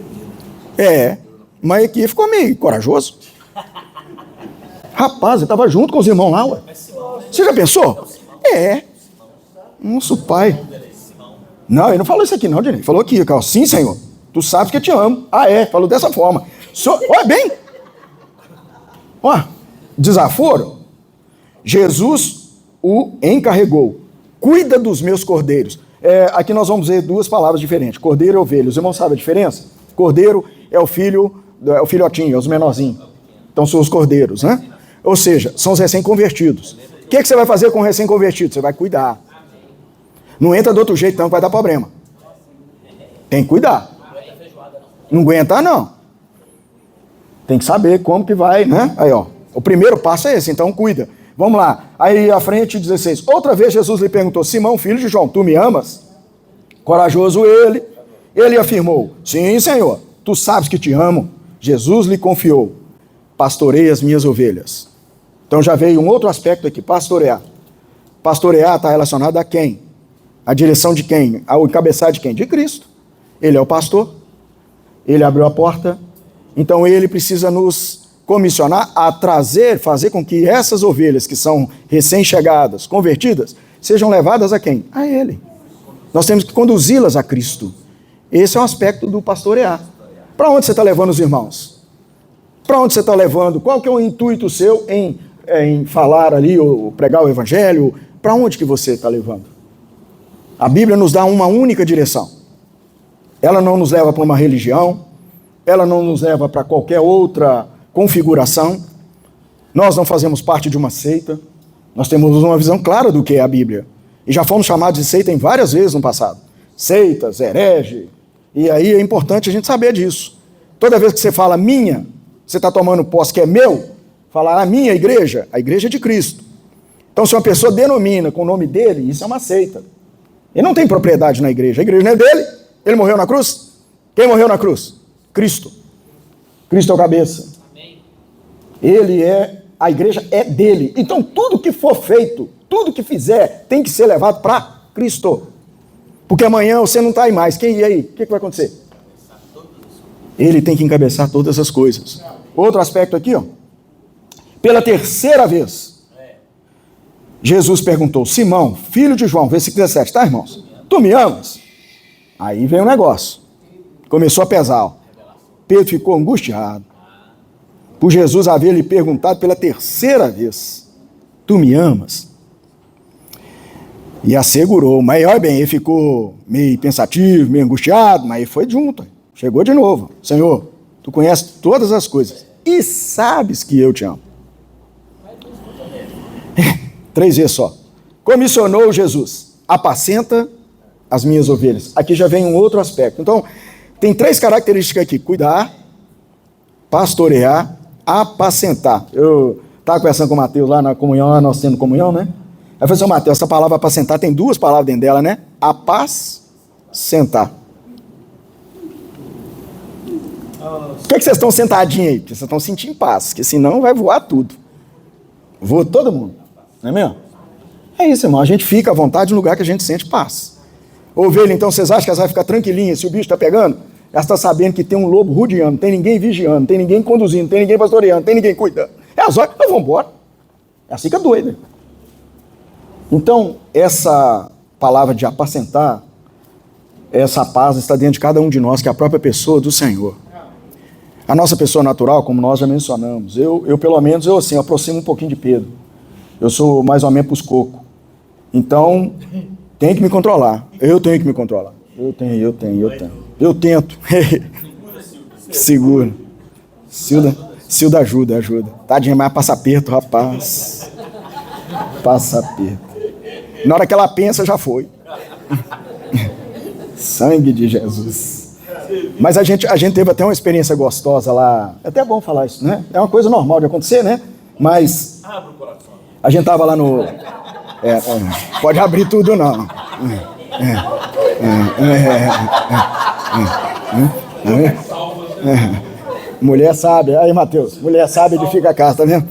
primeiro. Mas aqui ficou meio corajoso. Rapaz, eu estava junto com os irmãos lá, ué. Você já pensou? Nosso pai. Não, ele não falou isso aqui não, Dinei. Falou aqui, ó: sim, Senhor, tu sabes que eu te amo. Falou dessa forma. Olha bem. Ó, desaforo. Jesus o encarregou: cuida dos meus cordeiros. Aqui nós vamos ver duas palavras diferentes: cordeiro e ovelha. Os irmãos sabem a diferença? Cordeiro é o filhotinho, é os menorzinhos. Então são os cordeiros, né? Ou seja, são os recém-convertidos. O que você vai fazer com o recém-convertido? Você vai cuidar. Não entra do outro jeito, não, que vai dar problema. Tem que cuidar. Não aguenta, não. Tem que saber como que vai, né? Aí, ó. O primeiro passo é esse, então cuida. Vamos lá. Aí, à frente, 16. Outra vez Jesus lhe perguntou: Simão, filho de João, tu me amas? Corajoso ele. Ele afirmou: sim, Senhor, tu sabes que te amo. Jesus lhe confiou: pastorei as minhas ovelhas. Então já veio um outro aspecto aqui: pastorear. Pastorear está relacionado a quem? A direção de quem? Ao encabeçar de quem? De Cristo. Ele é o pastor. Ele abriu a porta. Então ele precisa nos comissionar a fazer com que essas ovelhas que são recém-chegadas, convertidas, sejam levadas a quem? A Ele. Nós temos que conduzi-las a Cristo. Esse é um aspecto do pastorear. Para onde você está levando os irmãos? Para onde você está levando? Qual que é o intuito seu em falar ali, ou pregar o evangelho? Para onde que você está levando? A Bíblia nos dá uma única direção. Ela não nos leva para uma religião, ela não nos leva para qualquer outra configuração. Nós não fazemos parte de uma seita. Nós temos uma visão clara do que é a Bíblia. E já fomos chamados de seita em várias vezes no passado. Seitas, herege. E aí é importante a gente saber disso. Toda vez que você fala minha, você está tomando posse que é meu, falar a minha igreja, a igreja é de Cristo. Então se uma pessoa denomina com o nome dele, isso é uma seita. Ele não tem propriedade na igreja. A igreja não é dele. Ele morreu na cruz. Quem morreu na cruz? Cristo. Cristo é o cabeça. A igreja é dele. Então tudo que for feito, tudo que fizer, tem que ser levado para Cristo. Porque amanhã você não está aí mais. E aí? O que vai acontecer? Ele tem que encabeçar todas as coisas. Outro aspecto aqui, ó. Pela terceira vez, Jesus perguntou: Simão, filho de João, versículo 17, tá, irmãos? Tu me amas? Aí vem o negócio. Começou a pesar, ó. Pedro ficou angustiado por Jesus haver lhe perguntado pela terceira vez: tu me amas? E assegurou. Mas olha bem, ele ficou meio pensativo, meio angustiado, mas ele foi junto. Chegou de novo: Senhor, tu conheces todas as coisas e sabes que eu te amo. 3 vezes só. Comissionou Jesus: apacenta as minhas ovelhas. Aqui já vem um outro aspecto. Então, tem 3 características aqui: cuidar, pastorear, apacentar. Eu estava conversando com o Mateus lá na comunhão, nós tendo comunhão, né? Aí eu falei assim: Mateus, essa palavra apacentar tem 2 palavras dentro dela, né? Apacentar. Por que vocês estão sentadinhos aí? Porque vocês estão sentindo paz, porque senão vai voar tudo. Voa todo mundo, não é mesmo? É isso, irmão, a gente fica à vontade no lugar que a gente sente paz. Ovelha, então, vocês acham que elas vão ficar tranquilinhas se o bicho está pegando? Elas estão sabendo que tem um lobo rodeando, não tem ninguém vigiando, não tem ninguém conduzindo, não tem ninguém pastoreando, não tem ninguém cuidando. Elas olham, elas vão embora. Elas ficam doidas. Então, essa palavra de apacentar, essa paz está dentro de cada um de nós, que é a própria pessoa do Senhor. A nossa pessoa natural, como nós já mencionamos, eu pelo menos, eu aproximo um pouquinho de Pedro. Eu sou mais ou menos para os cocos. Então, tem que me controlar. Eu tenho que me controlar. Eu tento. Segura. Silda ajuda. Tadinha, mas passa aperto, rapaz. Passa aperto. Na hora que ela pensa, já foi. Sangue de Jesus. Mas a gente teve até uma experiência gostosa lá. É até bom falar isso, né? É uma coisa normal de acontecer, né? Mas a gente tava lá no... pode abrir tudo, não. Mulher sabe. Aí, Mateus, mulher sabe de fica a casa, tá vendo?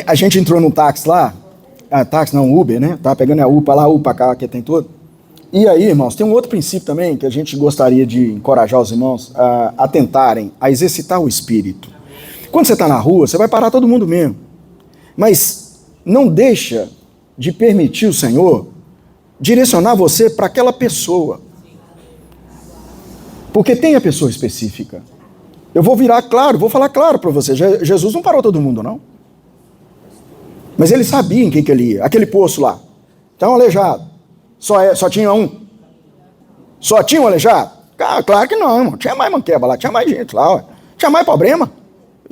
A gente entrou num táxi lá. Táxi não, Uber, né? Tava pegando a UPA lá, UPA cá, que tem todo. E aí, irmãos, tem um outro princípio também que a gente gostaria de encorajar os irmãos a tentarem, a exercitar o espírito. Quando você está na rua, você vai parar todo mundo mesmo. Mas não deixa de permitir o Senhor direcionar você para aquela pessoa. Porque tem a pessoa específica. Eu vou vou falar claro para você. Jesus não parou todo mundo, não. Mas ele sabia em quem que ele ia. Aquele poço lá. Está um aleijado. Só tinha um? Só tinha um aleijado? Claro que não, irmão. Tinha mais manqueba lá, tinha mais gente lá. Ué. Tinha mais problema.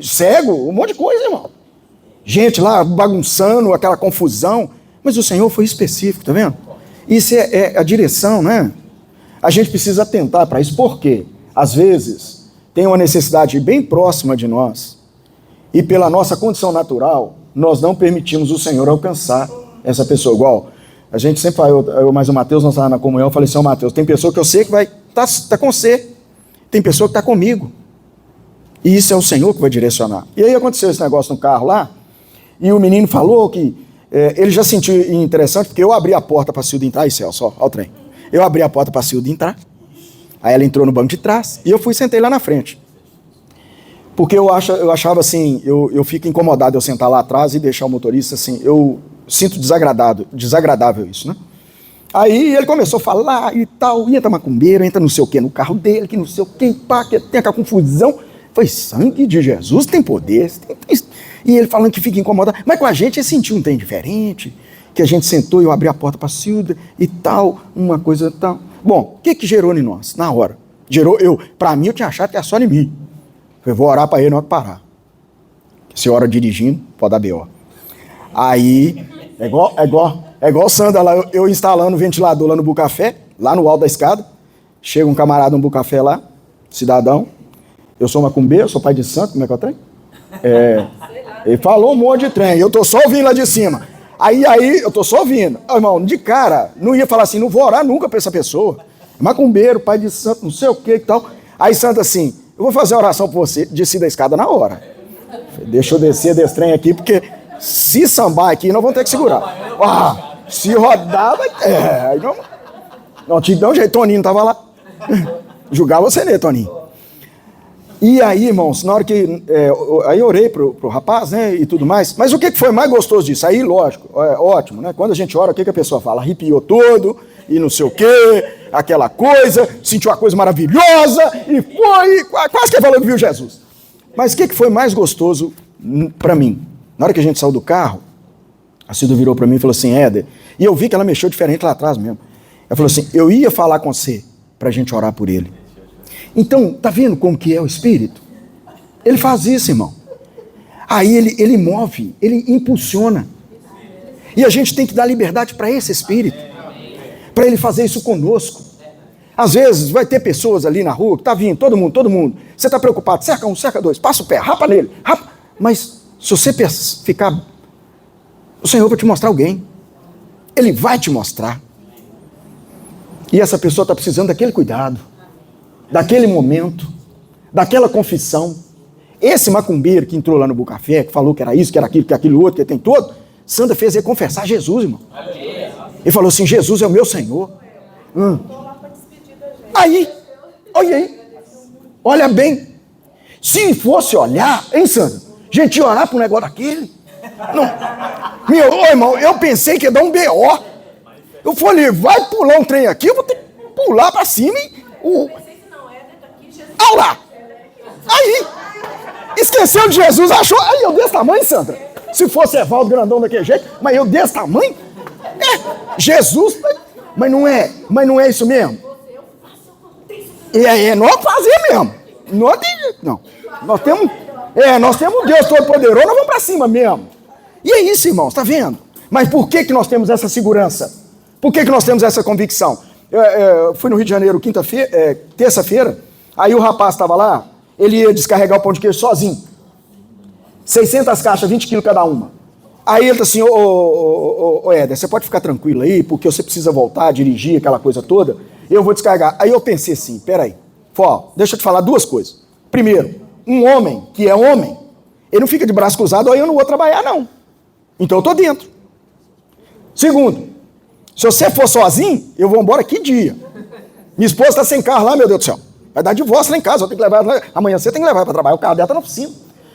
Cego, um monte de coisa, irmão. Gente lá bagunçando, aquela confusão. Mas o Senhor foi específico, tá vendo? Isso é a direção, né? A gente precisa atentar para isso, porque às vezes tem uma necessidade bem próxima de nós e pela nossa condição natural, nós não permitimos o Senhor alcançar essa pessoa. Igual, a gente sempre fala, eu mais o Mateus, nós estávamos na comunhão, eu falei assim: Mateus, tem pessoa que eu sei que vai tá com você, tem pessoa que está comigo, e isso é o Senhor que vai direcionar. E aí aconteceu esse negócio no carro lá, e o menino falou que ele já sentiu interessante, porque eu abri a porta para a Cilda entrar, aí Celso, olha o trem, eu abri a porta para a Cilda entrar, aí ela entrou no banco de trás, e eu sentei lá na frente, porque eu achava assim, eu fico incomodado de eu sentar lá atrás e deixar o motorista assim, eu sinto desagradável isso, né? Aí ele começou a falar e tal, entra macumbeiro, entra não sei o que no carro dele, que não sei o que, pá, que tem aquela confusão. Foi sangue de Jesus, tem poder. E ele falando que fica incomodado. Mas com a gente ele sentiu um trem diferente, que a gente sentou e eu abri a porta para a Silda e tal, uma coisa tal. Bom, o que gerou em nós, na hora? Para mim, eu tinha achado que era só em mim. Eu vou orar para ele, não vai parar. Se ora dirigindo, pode dar B.O. Aí, é igual Sandra lá, eu instalando o ventilador lá no Bucafé, lá no alto da escada. Chega um camarada no Bucafé lá, cidadão. Eu sou macumbeiro, eu sou pai de santo, como é que é o trem? Ele falou um monte de trem, eu tô só ouvindo lá de cima. Aí, eu tô só ouvindo. Irmão, de cara, não ia falar assim, não vou orar nunca pra essa pessoa. Macumbeiro, pai de santo, não sei o que e tal. Aí santo assim, eu vou fazer a oração por você, desci da escada na hora. Deixa eu descer desse trem aqui, porque se sambar aqui, nós vamos ter que segurar. Se rodar, vai... aí não te dá um jeito, Toninho tava lá. Julgar você, né, Toninho? E aí, irmãos, na hora que... aí eu orei pro rapaz, né, e tudo mais. Mas o que foi mais gostoso disso? Aí, lógico, ótimo, né? Quando a gente ora, o que a pessoa fala? Arrepiou todo, e não sei o quê, aquela coisa, sentiu uma coisa maravilhosa, e foi... Quase que falou que viu Jesus. Mas o que foi mais gostoso para mim? Na hora que a gente saiu do carro, a Cida virou para mim e falou assim, Éder, e eu vi que ela mexeu diferente lá atrás mesmo. Ela falou assim, eu ia falar com você para a gente orar por ele. Então, tá vendo como que é o Espírito? Ele faz isso, irmão. Aí ele move, ele impulsiona. E a gente tem que dar liberdade para esse Espírito, para ele fazer isso conosco. Às vezes vai ter pessoas ali na rua que tá vindo, todo mundo. Você tá preocupado, cerca um, cerca dois, passa o pé, rapa nele, rapa. Mas se você ficar, o Senhor vai te mostrar alguém. Ele vai te mostrar. E essa pessoa está precisando daquele cuidado, daquele momento, daquela confissão. Esse macumbeiro que entrou lá no Bucafé, que falou que era isso, que era aquilo, que aquilo outro, que tem todo, Sandra fez ele confessar Jesus, irmão. Ele falou assim, Jesus é o meu Senhor. Aí, olha aí, olha bem. Se fosse olhar, hein, Sandra? Gente, ia orar para um negócio daquele? Não. Irmão, eu pensei que ia dar um B.O. Eu falei, vai pular um trem aqui, eu vou ter que pular para cima e... Olha lá! Aí! Esqueceu de Jesus, achou... Aí eu desse tamanho, Sandra. Se fosse Evaldo grandão daquele jeito, mas eu desse tamanho? Jesus... Mas não é isso mesmo? Nós fazer mesmo. Não tem jeito, não. Nós temos Deus Todo-Poderoso, nós vamos para cima mesmo. E é isso, irmãos, tá vendo? Mas por que nós temos essa segurança? Por que nós temos essa convicção? Eu fui no Rio de Janeiro terça-feira, aí o rapaz estava lá, ele ia descarregar o pão de queijo sozinho. 600 caixas, 20 quilos cada uma. Aí ele tá assim, ô Éder, você pode ficar tranquilo aí, porque você precisa voltar, dirigir, aquela coisa toda, eu vou descarregar. Aí eu pensei assim, peraí, deixa eu te falar duas coisas. Primeiro, um homem que é homem, ele não fica de braço cruzado, aí eu não vou trabalhar não. Então eu tô dentro. Segundo, se você for sozinho, eu vou embora que dia? Minha esposa está sem carro lá, meu Deus do céu. Vai dar divórcio lá em casa, eu tenho que levar ela. Amanhã você tem que levar para trabalhar, o carro dela está na oficina.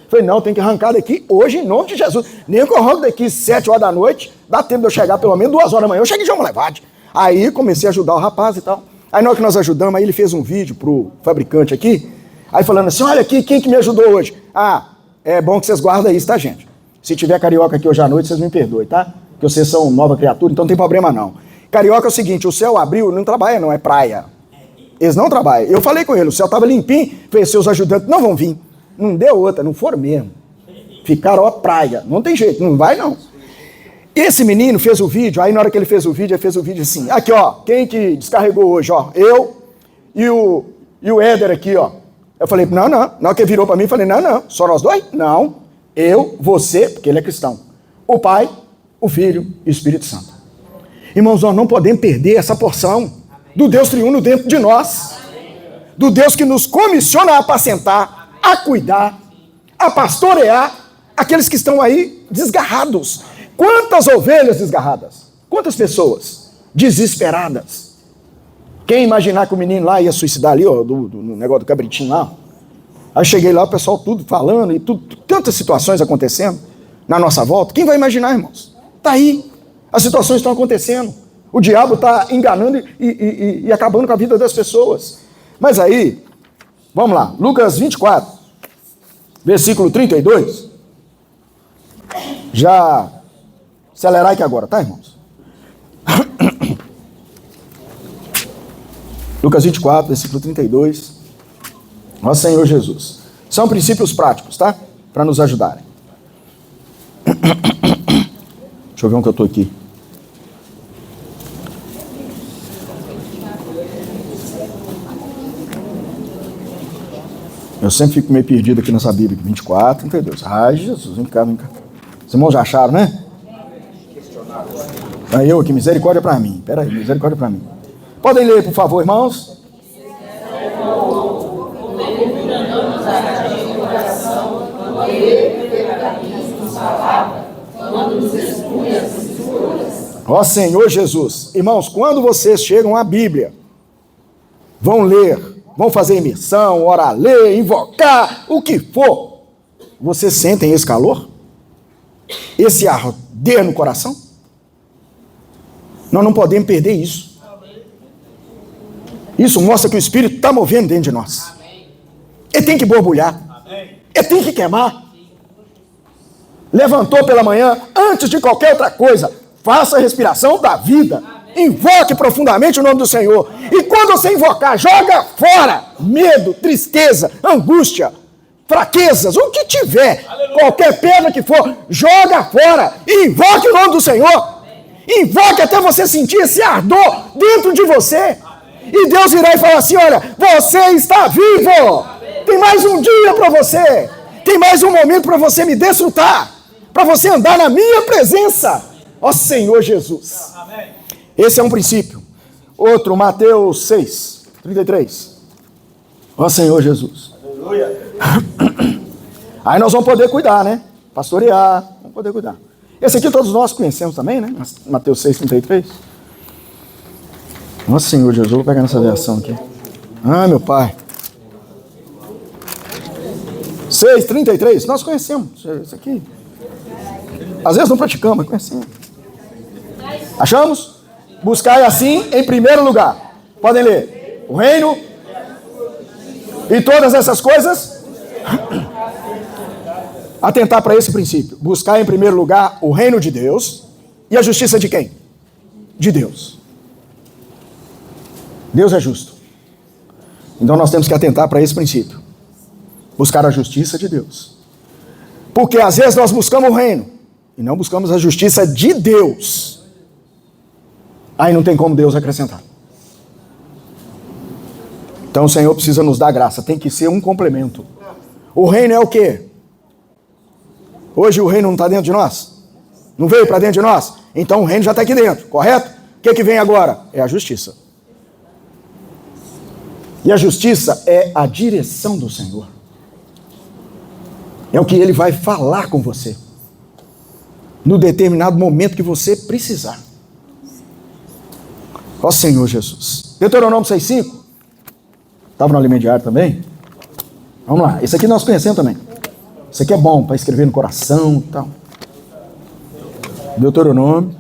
Falei, não, tem que arrancar daqui hoje em nome de Jesus. Nem que eu arranco daqui 7 horas da noite, dá tempo de eu chegar pelo menos 2 horas da manhã. Eu cheguei de uma levade. Aí comecei a ajudar o rapaz e tal. Aí na hora que nós ajudamos, aí ele fez um vídeo pro fabricante aqui, aí falando assim, olha aqui, quem que me ajudou hoje? É bom que vocês guardem isso, tá, gente? Se tiver carioca aqui hoje à noite, vocês me perdoem, tá? Porque vocês são nova criatura, então não tem problema não. Carioca é o seguinte, o céu abriu, não trabalha não, é praia. Eles não trabalham. Eu falei com ele, o céu estava limpinho, falei, seus ajudantes não vão vir. Não deu outra, não foram mesmo. Ficaram a praia, não tem jeito, não vai não. Esse menino fez o vídeo, aí na hora que ele fez o vídeo assim, aqui ó, quem que descarregou hoje, ó, eu e o Éder aqui, ó. Eu falei, não, na hora que ele virou para mim, eu falei, não, só nós dois? Não, eu, você, porque ele é cristão, o Pai, o Filho e o Espírito Santo. Irmãos, nós não podemos perder essa porção do Deus triuno dentro de nós, do Deus que nos comissiona a apacentar, a cuidar, a pastorear aqueles que estão aí desgarrados. Quantas ovelhas desgarradas? Quantas pessoas desesperadas? Quem imaginar que o menino lá ia suicidar ali, ó, no negócio do cabritinho lá? Aí cheguei lá, o pessoal tudo falando e tudo, tantas situações acontecendo na nossa volta. Quem vai imaginar, irmãos? Está aí. As situações estão acontecendo. O diabo está enganando e acabando com a vida das pessoas. Mas aí, vamos lá, Lucas 24. versículo 32. Já acelerar aqui agora, tá, irmãos? Lucas 24, versículo 32. Nosso Senhor Jesus. São princípios práticos, tá? Para nos ajudarem. Deixa eu ver onde eu estou aqui. Eu sempre fico meio perdido aqui nessa Bíblia. 24, 32. Ai, Jesus, vem cá, vem cá. Os irmãos já acharam, né? Aí eu aqui, misericórdia para mim. Pera aí, misericórdia para mim. Podem ler, por favor, irmãos? Ó Senhor Jesus. Irmãos, quando vocês chegam à Bíblia, vão ler, vão fazer imersão, orar, ler, invocar, o que for, vocês sentem esse calor? Esse arder no coração? Nós não podemos perder isso. Isso mostra que o Espírito está movendo dentro de nós. Ele tem que borbulhar. Ele tem que queimar. Levantou pela manhã, antes de qualquer outra coisa, faça a respiração da vida. Invoque profundamente o nome do Senhor. E quando você invocar, joga fora medo, tristeza, angústia, fraquezas, o que tiver. Qualquer pedra que for, joga fora. E invoque o nome do Senhor. Invoque até você sentir esse ardor dentro de você. E Deus irá e falar assim: olha, você está vivo. Tem mais um dia para você. Tem mais um momento para você me desfrutar. Para você andar na minha presença. Ó Senhor Jesus. Esse é um princípio. Outro, Mateus 6, 33. Ó Senhor Jesus. Aí nós vamos poder cuidar, né? Pastorear, vamos poder cuidar. Esse aqui todos nós conhecemos também, né? Mateus 6, 33. Nossa Senhor Jesus, vou pegar nessa versão aqui. Ah, meu Pai. 6, 33, nós conhecemos isso aqui. Às vezes não praticamos, mas conhecemos. Achamos? Buscai assim em primeiro lugar. Podem ler. O reino e todas essas coisas. Atentar para esse princípio. Buscar em primeiro lugar o reino de Deus. E a justiça de quem? De Deus. Deus é justo. Então nós temos que atentar para esse princípio. Buscar a justiça de Deus. Porque às vezes nós buscamos o reino e não buscamos a justiça de Deus. Aí não tem como Deus acrescentar. Então o Senhor precisa nos dar graça. Tem que ser um complemento. O reino é o quê? Hoje o reino não está dentro de nós? Não veio para dentro de nós? Então o reino já está aqui dentro, correto? O que vem agora? É a justiça. E a justiça é a direção do Senhor. É o que Ele vai falar com você. No determinado momento que você precisar. Ó Senhor Jesus. Deuteronômio 6,5. Estava no alimento diário também? Vamos lá. Esse aqui nós conhecemos também. Isso aqui é bom para escrever no coração e tal. Deuteronômio,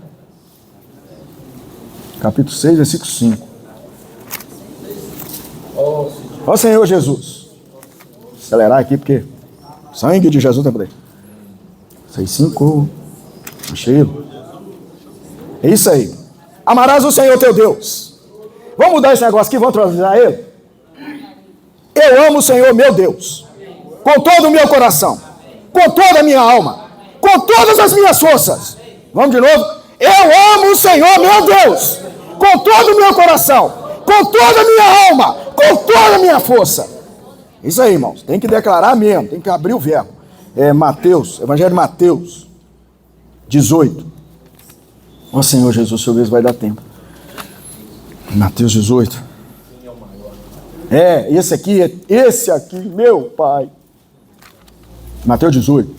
capítulo 6, versículo 5. Ó Senhor Jesus. Vou acelerar aqui porque sangue de Jesus tem poder. 6,5. Cheio. É isso aí. Amarás o Senhor teu Deus. Vamos mudar esse negócio aqui, vamos traduzir ele? Eu amo o Senhor meu Deus. Com todo o meu coração. Com toda a minha alma. Com todas as minhas forças. Vamos de novo? Eu amo o Senhor meu Deus. Com todo o meu coração. Com toda a minha alma. Com toda a minha força. Isso aí, irmãos. Tem que declarar mesmo. Tem que abrir o verbo. É Mateus. Evangelho de Mateus 18. Ó Senhor Jesus, deixa eu ver se vai dar tempo. Mateus 18. Esse aqui, meu Pai. Mateus 18.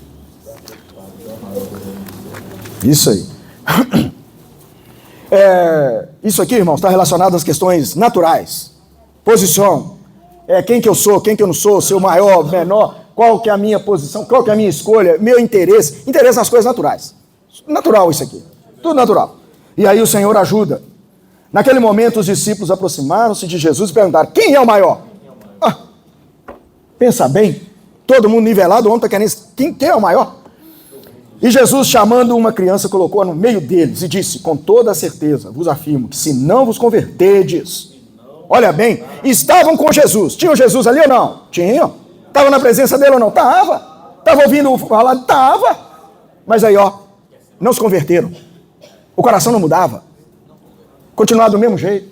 Isso aí. Isso aqui, irmãos, está relacionado às questões naturais. Posição. Quem que eu sou, quem que eu não sou, ser o maior, menor, qual que é a minha posição, qual que é a minha escolha, meu interesse. Interesse nas coisas naturais. Natural isso aqui. Tudo natural. E aí o Senhor ajuda. Naquele momento os discípulos aproximaram-se de Jesus e perguntaram: quem é o maior? Pensa bem. Todo mundo nivelado, o homem está querendo... Quem é o maior? E Jesus, chamando uma criança, colocou no meio deles e disse, com toda certeza, vos afirmo, que se não vos converterdes... Olha bem, estavam com Jesus. Tinha Jesus ali ou não? Tinha. Estava na presença dele ou não? Estava. Estava ouvindo falar? Estava. Mas aí, ó, não se converteram. O coração não mudava. Continuava do mesmo jeito.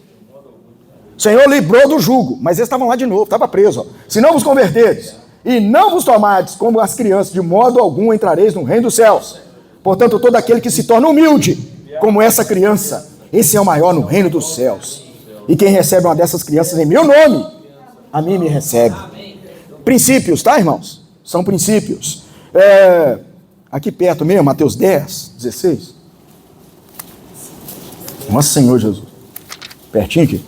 O Senhor livrou do jugo, mas eles estavam lá de novo, estava preso. Ó. Se não vos converterdes e não vos tomardes como as crianças, de modo algum entrareis no reino dos céus. Portanto, todo aquele que se torna humilde, como essa criança, esse é o maior no reino dos céus. E quem recebe uma dessas crianças em meu nome, a mim me recebe. Princípios, tá, irmãos? São princípios. Aqui perto mesmo, Mateus 10, 16. Nossa Senhor Jesus. Pertinho aqui.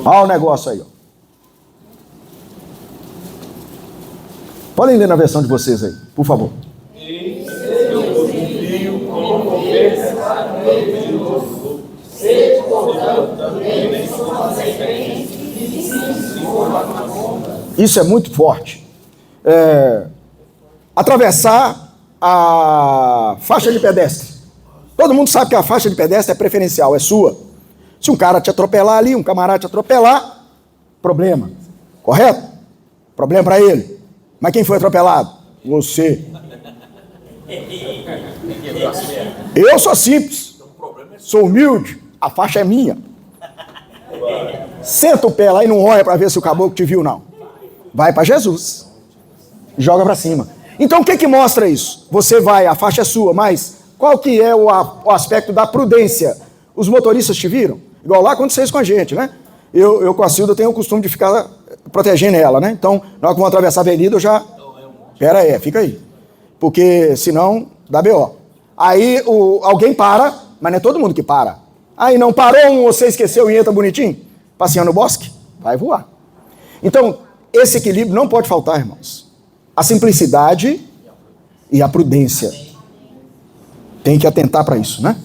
Olha o negócio aí, ó. Podem ler na versão de vocês aí, por favor. Isso é muito forte. Atravessar a faixa de pedestre. Todo mundo sabe que a faixa de pedestre é preferencial, é sua. Se um cara te atropelar ali, um camarada te atropelar, problema. Correto? Problema para ele. Mas quem foi atropelado? Você. Eu sou simples. Sou humilde. A faixa é minha. Senta o pé lá e não olha para ver se o caboclo te viu, não. Vai para Jesus. Joga para cima. Então o que mostra isso? Você vai, a faixa é sua, mas qual que é o aspecto da prudência? Os motoristas te viram? Igual lá aconteceu isso com a gente, né? Eu com a Cilda tenho o costume de ficar protegendo ela, né? Então, na hora que vão atravessar a avenida, eu já... Pera aí, fica aí. Porque senão dá B.O. Aí alguém para, mas não é todo mundo que para. Aí não parou, você esqueceu e entra bonitinho? Passeando no bosque? Vai voar. Então, esse equilíbrio não pode faltar, irmãos. A simplicidade e a prudência. Tem que atentar para isso, né?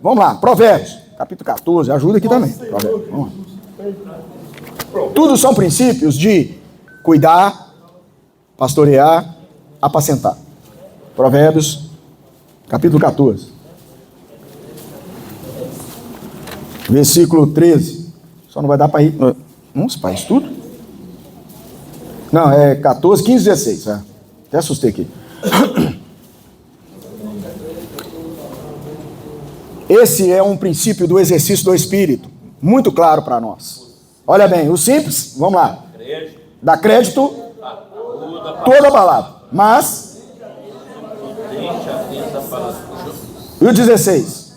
Vamos lá, Provérbios, capítulo 14, ajuda aqui também. Provérbios, vamos lá. Tudo são princípios de cuidar, pastorear, apacentar. Provérbios, capítulo 14. Versículo 13. Só não vai dar para ir... Nossa, pai, isso tudo? Não, é 14, 15, 16. Até assustei aqui. Esse é um princípio do exercício do Espírito, muito claro para nós. Olha bem, o simples, vamos lá. Dá crédito toda a palavra. Mas... E o 16?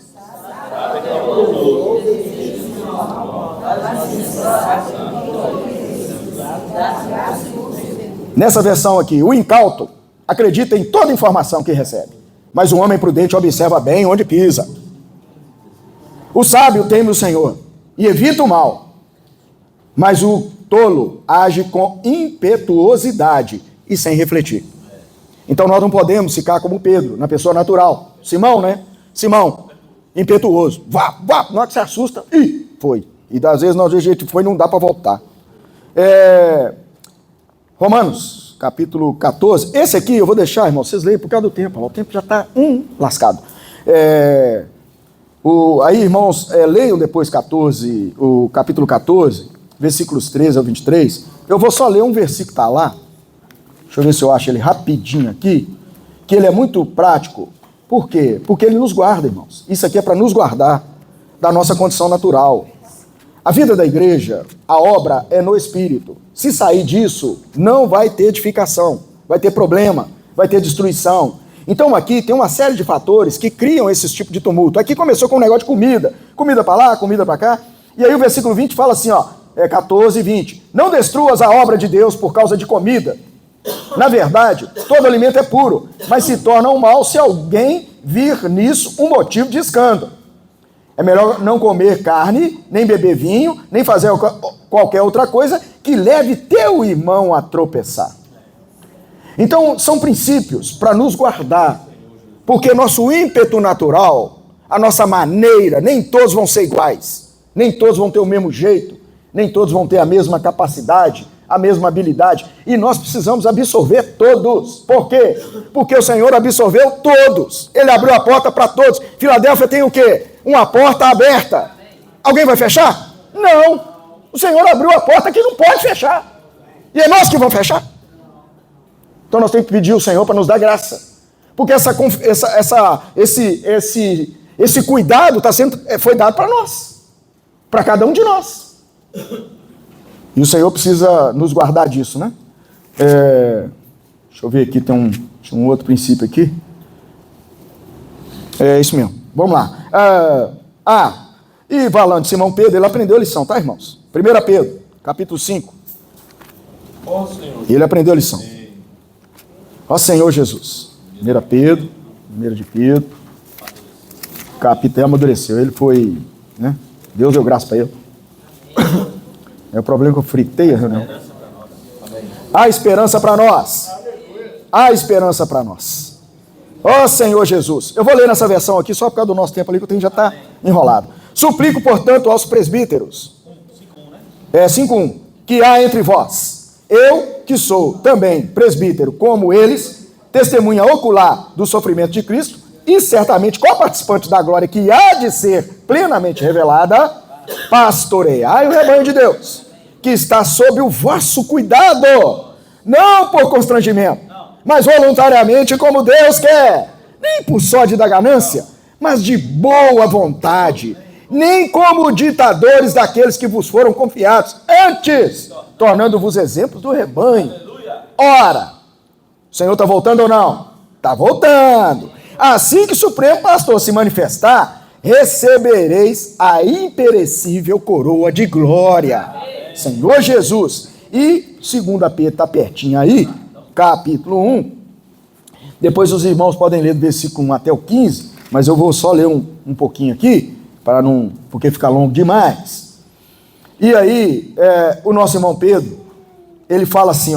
Nessa versão aqui, o incauto acredita em toda informação que recebe, mas o homem prudente observa bem onde pisa. O sábio teme o Senhor e evita o mal, mas o tolo age com impetuosidade e sem refletir. Então nós não podemos ficar como Pedro, na pessoa natural. Simão, né? Simão, impetuoso. Vá, na hora que se assusta, foi. E às vezes nós, a gente foi, não dá para voltar. Romanos, capítulo 14. Esse aqui eu vou deixar, irmão, vocês leem por causa do tempo. O tempo já está lascado. Aí, irmãos, leiam depois o capítulo 14, versículos 13 ao 23. Eu vou só ler um versículo que está lá. Deixa eu ver se eu acho ele rapidinho aqui. Que ele é muito prático. Por quê? Porque ele nos guarda, irmãos. Isso aqui é para nos guardar da nossa condição natural. A vida da igreja, a obra é no Espírito. Se sair disso, não vai ter edificação, vai ter problema, vai ter destruição. Então aqui tem uma série de fatores que criam esse tipo de tumulto. Aqui começou com um negócio de comida. Comida para lá, comida para cá. E aí o versículo 20 fala assim, 14 e 20. Não destruas a obra de Deus por causa de comida. Na verdade, todo alimento é puro, mas se torna um mal se alguém vir nisso um motivo de escândalo. É melhor não comer carne, nem beber vinho, nem fazer qualquer outra coisa que leve teu irmão a tropeçar. Então, são princípios para nos guardar, porque nosso ímpeto natural, a nossa maneira, nem todos vão ser iguais, nem todos vão ter o mesmo jeito. nem todos vão ter a mesma capacidade, a mesma habilidade, e nós precisamos absorver todos. Por quê? Porque o Senhor absorveu todos, Ele abriu a porta para todos. Filadélfia tem o quê? Uma porta aberta. Alguém vai fechar? Não, o Senhor abriu a porta que não pode fechar, e é nós que vamos fechar. Então nós temos que pedir ao Senhor para nos dar graça, porque esse cuidado foi dado para nós, para cada um de nós. E o Senhor precisa nos guardar disso, né? Deixa eu ver aqui, tem um outro princípio aqui. É isso mesmo, vamos lá. E falando de Simão Pedro, ele aprendeu a lição, tá, irmãos? 1 Pedro, capítulo 5. Ó Senhor. Ele aprendeu a lição. Ó Senhor Jesus. 1 Pedro, 1 de Pedro. O capitão amadureceu, ele foi, né? Deus deu graça para ele. É o problema que eu fritei a reunião. Há esperança para nós. Há esperança para nós. Ó Senhor Jesus. Eu vou ler nessa versão aqui só por causa do nosso tempo ali, que o tempo já está enrolado. Suplico, portanto, aos presbíteros. 5:1. Que há entre vós. Eu, que sou também presbítero, como eles, testemunha ocular do sofrimento de Cristo, e certamente co-participante da glória que há de ser plenamente revelada, pastoreai o rebanho de Deus, que está sob o vosso cuidado, não por constrangimento, mas voluntariamente como Deus quer, nem por sorte da ganância, mas de boa vontade, nem como ditadores daqueles que vos foram confiados, antes, tornando-vos exemplos do rebanho. Ora, o Senhor está voltando ou não? Está voltando. Assim que o Supremo Pastor se manifestar, recebereis a imperecível coroa de glória. Senhor Jesus. E 2 Pedro está pertinho aí, capítulo 1. Depois os irmãos podem ler do versículo 1 até o 15, mas eu vou só ler um pouquinho aqui, porque fica longo demais. E aí, o nosso irmão Pedro, ele fala assim,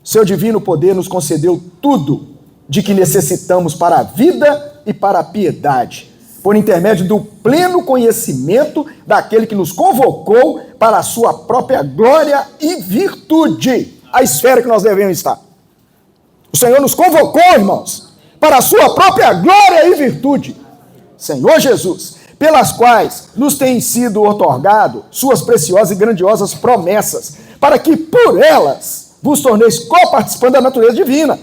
seu divino poder nos concedeu tudo de que necessitamos para a vida e para a piedade, por intermédio do pleno conhecimento daquele que nos convocou para a sua própria glória e virtude, a esfera que nós devemos estar. O Senhor nos convocou, irmãos, para a sua própria glória e virtude, Senhor Jesus, pelas quais nos têm sido otorgado suas preciosas e grandiosas promessas, para que por elas vos torneis co-participando da natureza divina.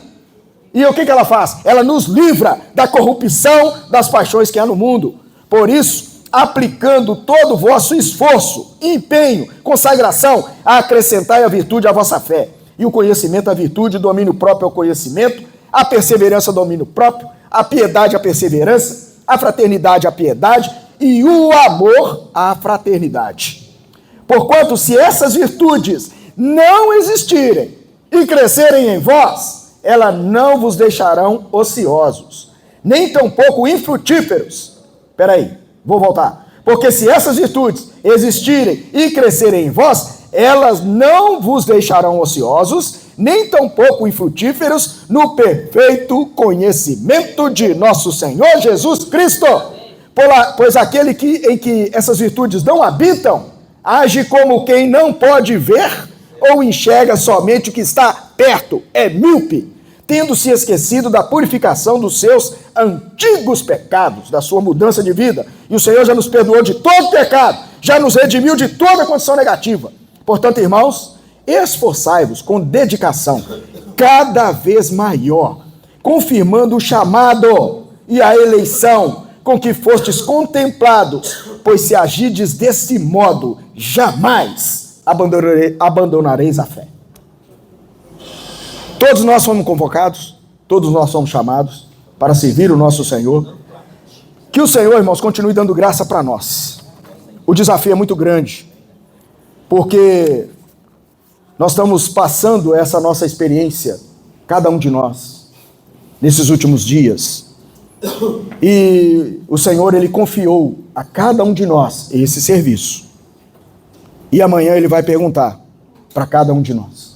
E o que ela faz? Ela nos livra da corrupção das paixões que há no mundo. Por isso, aplicando todo o vosso esforço, empenho, consagração, acrescentai a virtude à vossa fé, e o conhecimento à virtude, o domínio próprio ao conhecimento, a perseverança ao domínio próprio, a piedade à perseverança, a fraternidade à piedade e o amor à fraternidade. Porquanto, se essas virtudes não existirem e crescerem em vós, elas não vos deixarão ociosos, nem tampouco infrutíferos. Espera aí, vou voltar. Porque se essas virtudes existirem e crescerem em vós, elas não vos deixarão ociosos, nem tampouco infrutíferos no perfeito conhecimento de nosso Senhor Jesus Cristo. Pois aquele em que essas virtudes não habitam, age como quem não pode ver ou enxerga somente o que está perto, é míope, tendo se esquecido da purificação dos seus antigos pecados, da sua mudança de vida. E o Senhor já nos perdoou de todo pecado, já nos redimiu de toda condição negativa. Portanto, irmãos, esforçai-vos com dedicação cada vez maior, confirmando o chamado e a eleição com que fostes contemplados, pois se agirdes desse modo, jamais abandonareis a fé. Todos nós fomos convocados, todos nós somos chamados para servir o nosso Senhor. Que o Senhor, irmãos, continue dando graça para nós. O desafio é muito grande, porque nós estamos passando essa nossa experiência, cada um de nós, nesses últimos dias. E o Senhor, Ele confiou a cada um de nós esse serviço. E amanhã Ele vai perguntar para cada um de nós.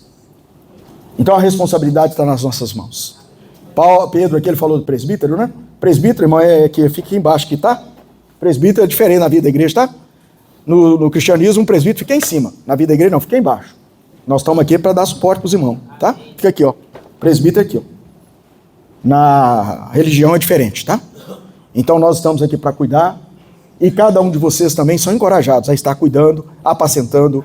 Então a responsabilidade está nas nossas mãos. Pedro aqui, ele falou do presbítero, né? Presbítero, irmão, que fica aqui embaixo aqui, tá? Presbítero é diferente na vida da igreja, tá? No cristianismo, um presbítero fica em cima. Na vida da igreja, não, fica embaixo. Nós estamos aqui para dar suporte para os irmãos, tá? Fica aqui, ó. Presbítero aqui, ó. Na religião é diferente, tá? Então nós estamos aqui para cuidar. E cada um de vocês também são encorajados a estar cuidando, apacentando,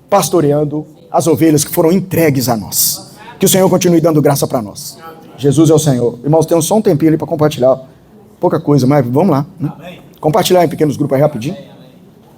pastoreando as ovelhas que foram entregues a nós. Que o Senhor continue dando graça para nós. Jesus é o Senhor. Irmãos, temos só um tempinho ali para compartilhar. Pouca coisa, mas vamos lá. Né? Compartilhar em pequenos grupos aí rapidinho.